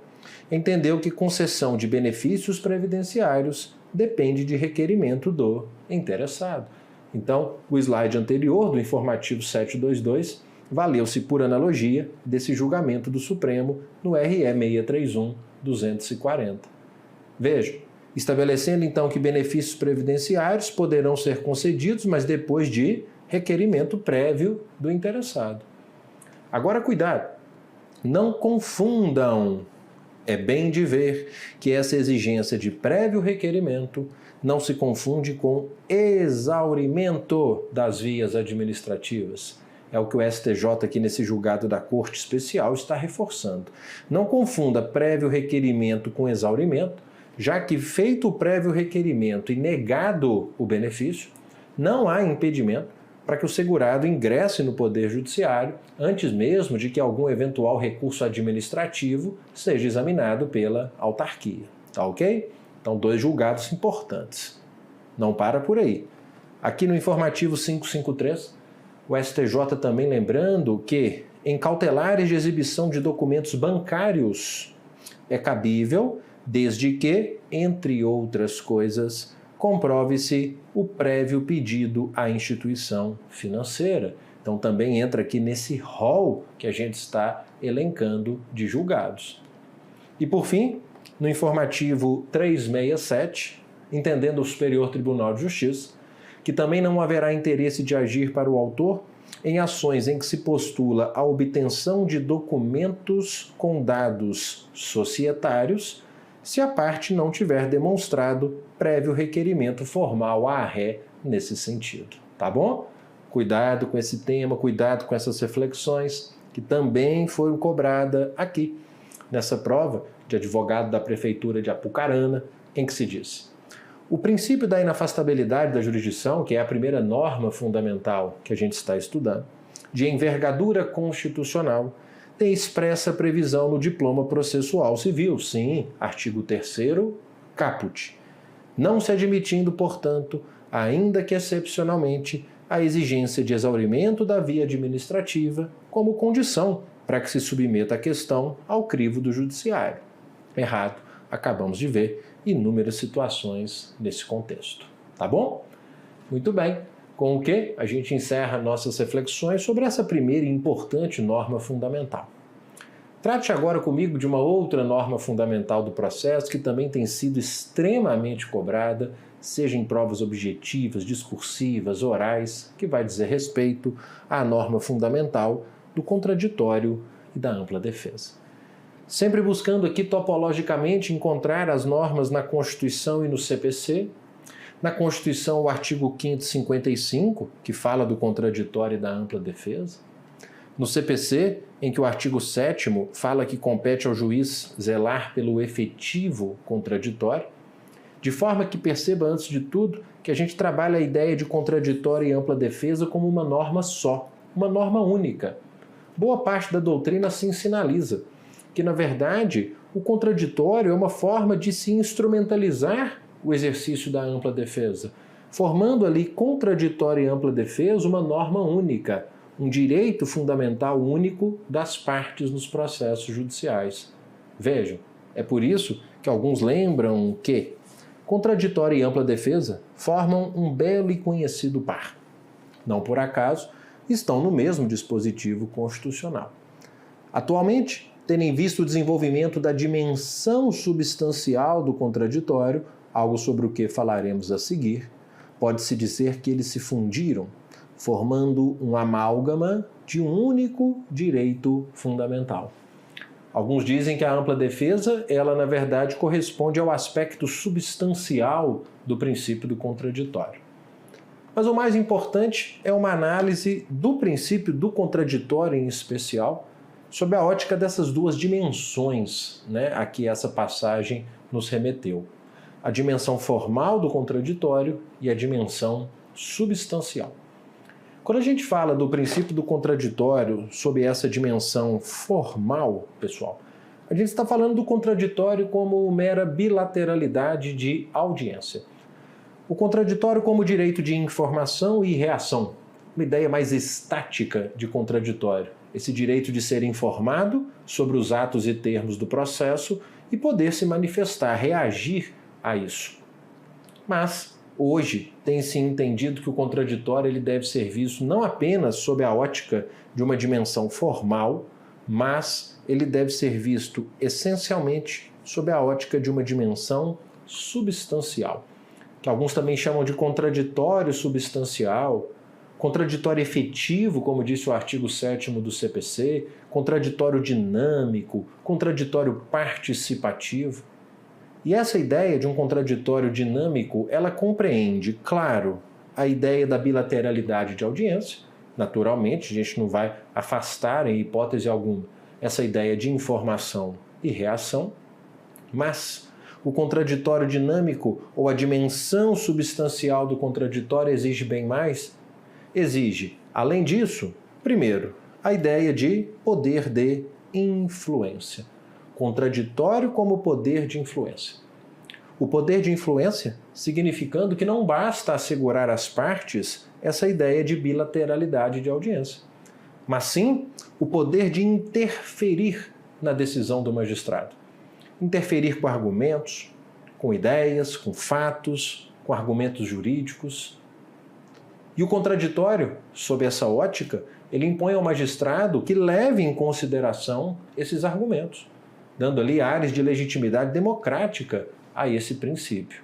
entendeu que concessão de benefícios previdenciários depende de requerimento do interessado. Então, o slide anterior do informativo 722 valeu-se por analogia desse julgamento do Supremo no RE 631-240. Vejam, estabelecendo então que benefícios previdenciários poderão ser concedidos, mas depois de requerimento prévio do interessado. Agora, cuidado, não confundam. É bem de ver que essa exigência de prévio requerimento não se confunde com exaurimento das vias administrativas. É o que o STJ aqui nesse julgado da Corte Especial está reforçando. Não confunda prévio requerimento com exaurimento, já que feito o prévio requerimento e negado o benefício, não há impedimento para que o segurado ingresse no Poder Judiciário antes mesmo de que algum eventual recurso administrativo seja examinado pela autarquia. Tá ok? Então, 2 julgados importantes. Não para por aí. Aqui no informativo 553, o STJ também lembrando que em cautelares de exibição de documentos bancários é cabível desde que, entre outras coisas, comprove-se o prévio pedido à instituição financeira. Então também entra aqui nesse rol que a gente está elencando de julgados. E por fim, no informativo 367, entendendo o Superior Tribunal de Justiça, que também não haverá interesse de agir para o autor em ações em que se postula a obtenção de documentos com dados societários, se a parte não tiver demonstrado prévio requerimento formal à ré nesse sentido. Tá bom? Cuidado com esse tema, cuidado com essas reflexões que também foram cobradas aqui nessa prova de advogado da Prefeitura de Apucarana, em que se diz: o princípio da inafastabilidade da jurisdição, que é a primeira norma fundamental que a gente está estudando, de envergadura constitucional, tem expressa previsão no diploma processual civil, sim, artigo 3º, caput, não se admitindo, portanto, ainda que excepcionalmente, a exigência de exaurimento da via administrativa como condição para que se submeta a questão ao crivo do judiciário. Errado, acabamos de ver inúmeras situações nesse contexto. Tá bom? Muito bem. Com o que a gente encerra nossas reflexões sobre essa primeira e importante norma fundamental. Trate agora comigo de uma outra norma fundamental do processo que também tem sido extremamente cobrada, seja em provas objetivas, discursivas, orais, que vai dizer respeito à norma fundamental do contraditório e da ampla defesa. Sempre buscando aqui topologicamente encontrar as normas na Constituição e no CPC. Na Constituição, o artigo 5º55, que fala do contraditório e da ampla defesa. No CPC, em que o artigo 7º fala que compete ao juiz zelar pelo efetivo contraditório, de forma que perceba, antes de tudo, que a gente trabalha a ideia de contraditório e ampla defesa como uma norma só, uma norma única. Boa parte da doutrina assim sinaliza que, na verdade, o contraditório é uma forma de se instrumentalizar o exercício da ampla defesa, formando ali contraditório e ampla defesa uma norma única, um direito fundamental único das partes nos processos judiciais. Vejam, é por isso que alguns lembram que contraditório e ampla defesa formam um belo e conhecido par. Não por acaso, estão no mesmo dispositivo constitucional. Atualmente, tendo em vista o desenvolvimento da dimensão substancial do contraditório, algo sobre o que falaremos a seguir, pode-se dizer que eles se fundiram, formando um amálgama de um único direito fundamental. Alguns dizem que a ampla defesa, ela na verdade corresponde ao aspecto substancial do princípio do contraditório. Mas o mais importante é uma análise do princípio do contraditório em especial, sob a ótica dessas duas dimensões, a que essa passagem nos remeteu. A dimensão formal do contraditório e a dimensão substancial. Quando a gente fala do princípio do contraditório sob essa dimensão formal, pessoal, a gente está falando do contraditório como mera bilateralidade de audiência. O contraditório como direito de informação e reação, uma ideia mais estática de contraditório. Esse direito de ser informado sobre os atos e termos do processo e poder se manifestar, reagir a isso. Mas, hoje, tem-se entendido que o contraditório ele deve ser visto não apenas sob a ótica de uma dimensão formal, mas ele deve ser visto essencialmente sob a ótica de uma dimensão substancial, que alguns também chamam de contraditório substancial, contraditório efetivo, como disse o artigo 7º do CPC, contraditório dinâmico, contraditório participativo. E essa ideia de um contraditório dinâmico, ela compreende, claro, a ideia da bilateralidade de audiência. Naturalmente, a gente não vai afastar, em hipótese alguma, essa ideia de informação e reação, mas o contraditório dinâmico ou a dimensão substancial do contraditório exige bem mais? Exige, além disso, primeiro, a ideia de poder de influência. Contraditório como poder de influência. O poder de influência significando que não basta assegurar às partes essa ideia de bilateralidade de audiência, mas sim o poder de interferir na decisão do magistrado. Interferir com argumentos, com ideias, com fatos, com argumentos jurídicos. E o contraditório, sob essa ótica, ele impõe ao magistrado que leve em consideração esses argumentos, dando ali áreas de legitimidade democrática a esse princípio.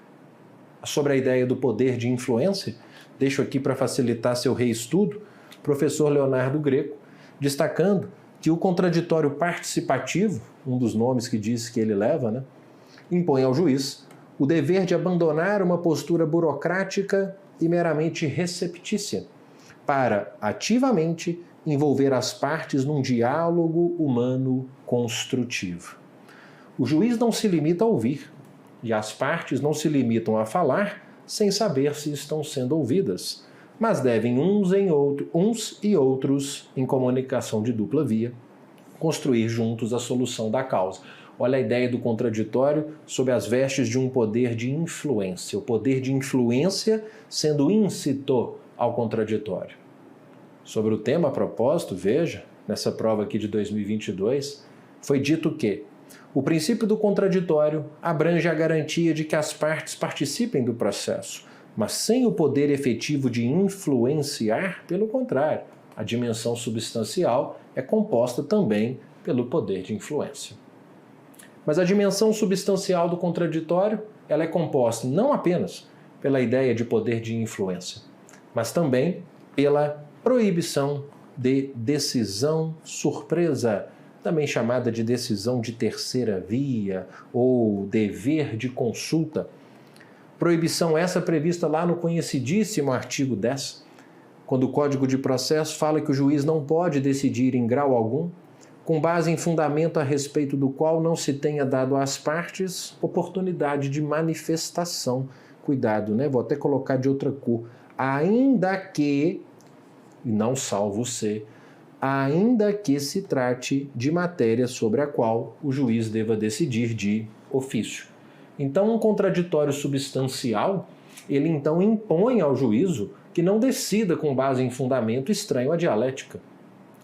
Sobre a ideia do poder de influência, deixo aqui para facilitar seu reestudo, o professor Leonardo Greco, destacando que o contraditório participativo, um dos nomes que diz que ele leva, impõe ao juiz o dever de abandonar uma postura burocrática e meramente receptícia, para ativamente envolver as partes num diálogo humano construtivo. O juiz não se limita a ouvir, e as partes não se limitam a falar sem saber se estão sendo ouvidas, mas devem uns e outros, em comunicação de dupla via, construir juntos a solução da causa. Olha a ideia do contraditório sob as vestes de um poder de influência. O poder de influência sendo íncito ao contraditório. Sobre o tema a propósito, veja, nessa prova aqui de 2022, foi dito que o princípio do contraditório abrange a garantia de que as partes participem do processo, mas sem o poder efetivo de influenciar, pelo contrário, a dimensão substancial é composta também pelo poder de influência. Mas a dimensão substancial do contraditório, ela é composta não apenas pela ideia de poder de influência, mas também pela proibição de decisão surpresa, também chamada de decisão de terceira via ou dever de consulta. Proibição essa prevista lá no conhecidíssimo artigo 10, quando o Código de Processo fala que o juiz não pode decidir em grau algum, com base em fundamento a respeito do qual não se tenha dado às partes oportunidade de manifestação. Cuidado, Vou até colocar de outra cor. Ainda que, e não salvo se, ainda que se trate de matéria sobre a qual o juiz deva decidir de ofício. Então, um contraditório substancial, ele então impõe ao juízo que não decida com base em fundamento estranho à dialética.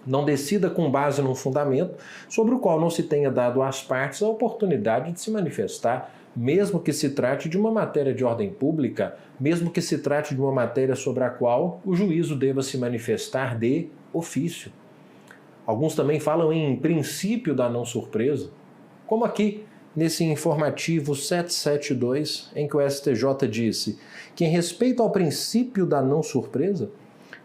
Não decida com base num fundamento sobre o qual não se tenha dado às partes a oportunidade de se manifestar, mesmo que se trate de uma matéria de ordem pública, mesmo que se trate de uma matéria sobre a qual o juízo deva se manifestar de ofício. Alguns também falam em princípio da não surpresa, como aqui nesse informativo 772, em que o STJ disse que, em respeito ao princípio da não surpresa,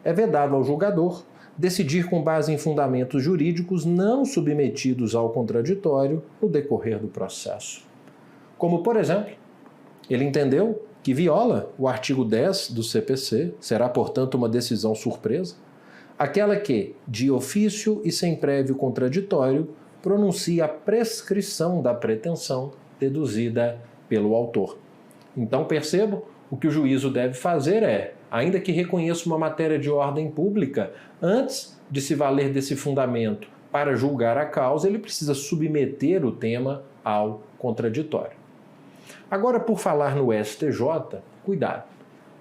é vedado ao julgador decidir com base em fundamentos jurídicos não submetidos ao contraditório no decorrer do processo. Como, por exemplo, ele entendeu que viola o artigo 10 do CPC, será, portanto, uma decisão surpresa, aquela que, de ofício e sem prévio contraditório, pronuncia a prescrição da pretensão deduzida pelo autor. Então, percebo, o que o juízo deve fazer é, ainda que reconheça uma matéria de ordem pública, antes de se valer desse fundamento para julgar a causa, ele precisa submeter o tema ao contraditório. Agora, por falar no STJ, cuidado.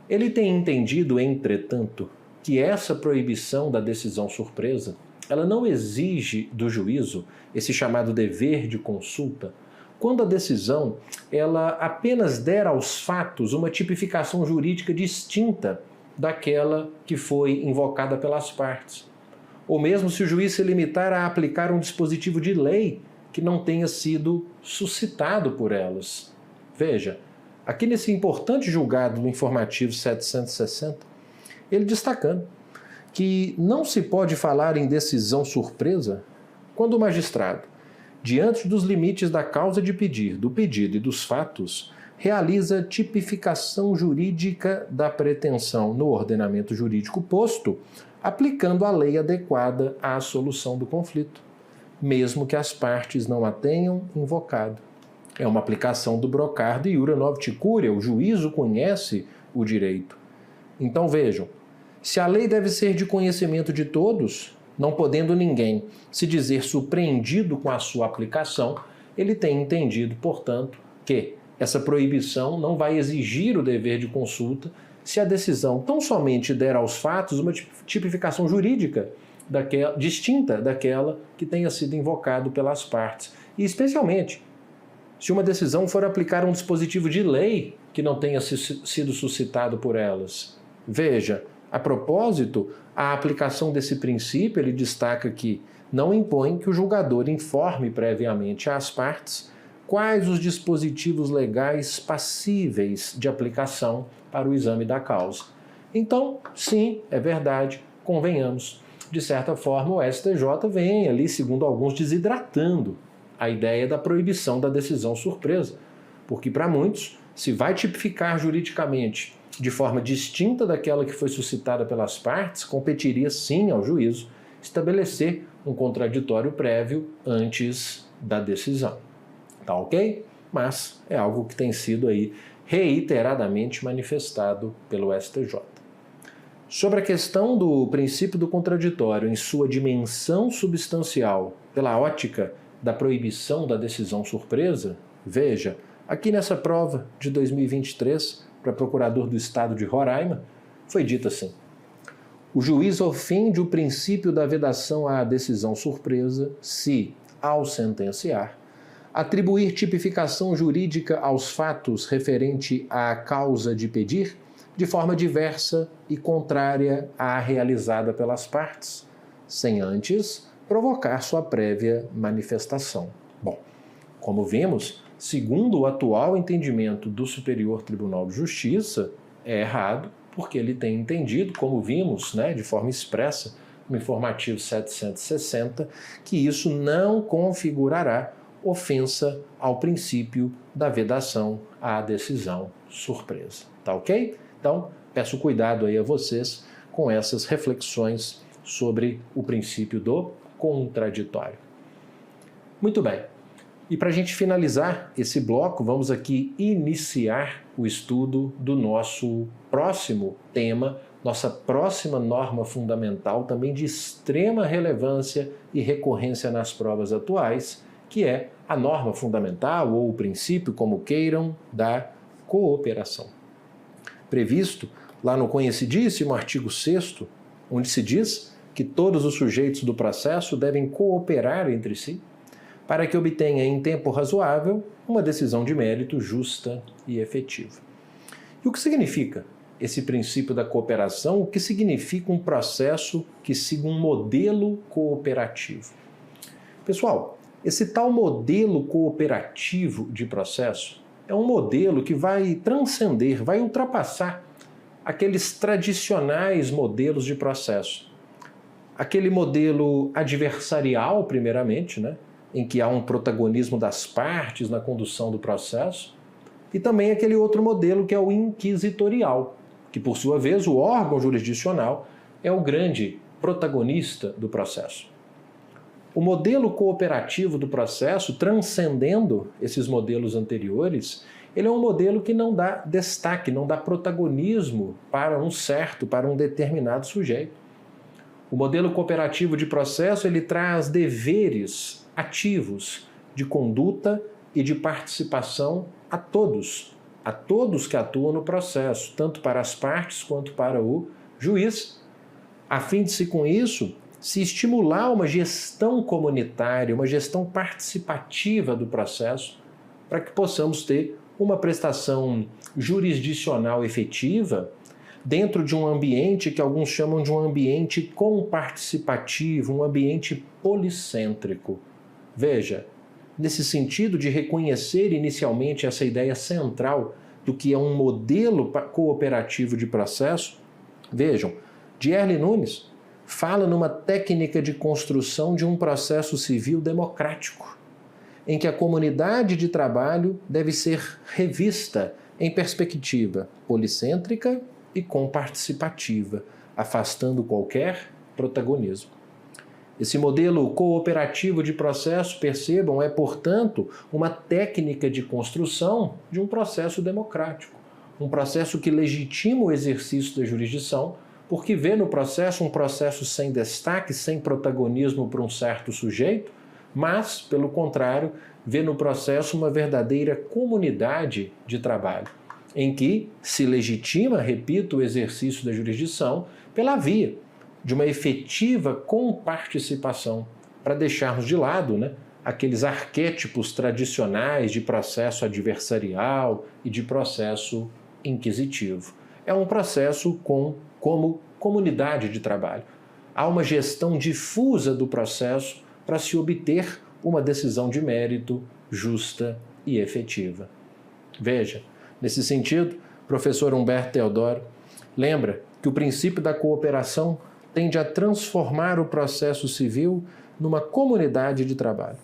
Ele tem entendido, entretanto, que essa proibição da decisão surpresa, ela não exige do juízo esse chamado dever de consulta, quando a decisão ela apenas der aos fatos uma tipificação jurídica distinta daquela que foi invocada pelas partes. Ou mesmo se o juiz se limitar a aplicar um dispositivo de lei que não tenha sido suscitado por elas. Veja, aqui nesse importante julgado no informativo 760, ele destacando que não se pode falar em decisão surpresa quando o magistrado, diante dos limites da causa de pedir, do pedido e dos fatos, realiza tipificação jurídica da pretensão no ordenamento jurídico posto, aplicando a lei adequada à solução do conflito, mesmo que as partes não a tenham invocado. É uma aplicação do brocardo iura novit curia, o juízo conhece o direito. Então vejam, se a lei deve ser de conhecimento de todos, não podendo ninguém se dizer surpreendido com a sua aplicação, ele tem entendido, portanto, que essa proibição não vai exigir o dever de consulta se a decisão tão somente der aos fatos uma tipificação jurídica distinta daquela que tenha sido invocado pelas partes. E especialmente, se uma decisão for aplicar um dispositivo de lei que não tenha sido suscitado por elas. Veja, a propósito, a aplicação desse princípio, ele destaca que não impõe que o julgador informe previamente às partes quais os dispositivos legais passíveis de aplicação para o exame da causa. Então, sim, é verdade, convenhamos. De certa forma, o STJ vem ali, segundo alguns, desidratando a ideia da proibição da decisão surpresa, porque para muitos, se vai tipificar juridicamente de forma distinta daquela que foi suscitada pelas partes, competiria sim ao juízo estabelecer um contraditório prévio antes da decisão. Tá ok? Mas é algo que tem sido aí reiteradamente manifestado pelo STJ. Sobre a questão do princípio do contraditório em sua dimensão substancial, pela ótica da proibição da decisão surpresa, veja, aqui nessa prova de 2023, para procurador do Estado de Roraima, foi dito assim: o juiz ofende o princípio da vedação à decisão surpresa se, ao sentenciar, atribuir tipificação jurídica aos fatos referente à causa de pedir de forma diversa e contrária à realizada pelas partes, sem antes provocar sua prévia manifestação. Bom, como vimos, segundo o atual entendimento do Superior Tribunal de Justiça, é errado, porque ele tem entendido, como vimos, de forma expressa no informativo 760, que isso não configurará ofensa ao princípio da vedação à decisão surpresa. Tá ok? Então, peço cuidado aí a vocês com essas reflexões sobre o princípio do contraditório. Muito bem. E para a gente finalizar esse bloco, vamos aqui iniciar o estudo do nosso próximo tema, nossa próxima norma fundamental, também de extrema relevância e recorrência nas provas atuais, que é a norma fundamental, ou o princípio, como queiram, da cooperação. Previsto lá no conhecidíssimo artigo 6º, onde se diz que todos os sujeitos do processo devem cooperar entre si, para que obtenha em tempo razoável uma decisão de mérito justa e efetiva. E o que significa esse princípio da cooperação? O que significa um processo que siga um modelo cooperativo? Pessoal, esse tal modelo cooperativo de processo é um modelo que vai transcender, vai ultrapassar aqueles tradicionais modelos de processo. Aquele modelo adversarial, primeiramente, em que há um protagonismo das partes na condução do processo, e também aquele outro modelo que é o inquisitorial, que, por sua vez, o órgão jurisdicional é o grande protagonista do processo. O modelo cooperativo do processo, transcendendo esses modelos anteriores, ele é um modelo que não dá destaque, não dá protagonismo para um determinado sujeito. O modelo cooperativo de processo, ele traz deveres ativos de conduta e de participação a todos que atuam no processo, tanto para as partes quanto para o juiz, a fim de com isso se estimular uma gestão comunitária, uma gestão participativa do processo, para que possamos ter uma prestação jurisdicional efetiva dentro de um ambiente que alguns chamam de um ambiente comparticipativo, um ambiente policêntrico. Veja, nesse sentido de reconhecer inicialmente essa ideia central do que é um modelo cooperativo de processo, vejam, Dierle Nunes fala numa técnica de construção de um processo civil democrático, em que a comunidade de trabalho deve ser revista em perspectiva policêntrica e comparticipativa, afastando qualquer protagonismo. Esse modelo cooperativo de processo, percebam, é, portanto, uma técnica de construção de um processo democrático, um processo que legitima o exercício da jurisdição, porque vê no processo um processo sem destaque, sem protagonismo para um certo sujeito, mas, pelo contrário, vê no processo uma verdadeira comunidade de trabalho, em que se legitima, repito, o exercício da jurisdição pela via de uma efetiva comparticipação, para deixarmos de lado, aqueles arquétipos tradicionais de processo adversarial e de processo inquisitivo. É um processo como comunidade de trabalho. Há uma gestão difusa do processo para se obter uma decisão de mérito justa e efetiva. Veja, nesse sentido, professor Humberto Teodoro lembra que o princípio da cooperação tende a transformar o processo civil numa comunidade de trabalho,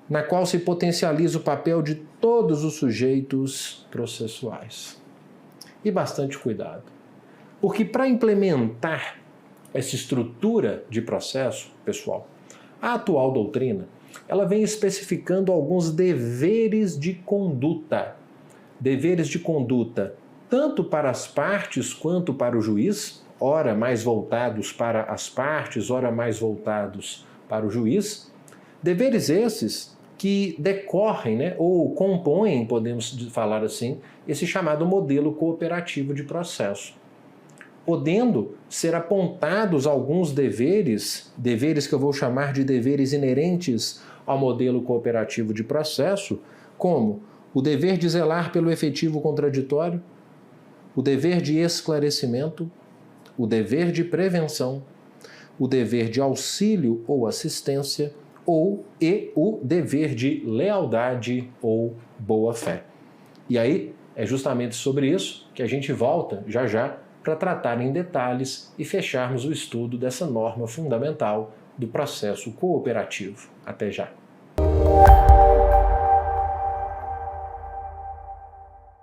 na qual se potencializa o papel de todos os sujeitos processuais. E bastante cuidado, porque para implementar essa estrutura de processo, pessoal, a atual doutrina, ela vem especificando alguns deveres de conduta. Deveres de conduta tanto para as partes quanto para o juiz, ora mais voltados para as partes, ora mais voltados para o juiz. Deveres esses que decorrem, ou compõem, podemos falar assim, esse chamado modelo cooperativo de processo. Podendo ser apontados alguns deveres que eu vou chamar de deveres inerentes ao modelo cooperativo de processo, como o dever de zelar pelo efetivo contraditório, o dever de esclarecimento, o dever de prevenção, o dever de auxílio ou assistência e o dever de lealdade ou boa-fé. E aí, é justamente sobre isso que a gente volta já para tratar em detalhes e fecharmos o estudo dessa norma fundamental do processo cooperativo. Até já!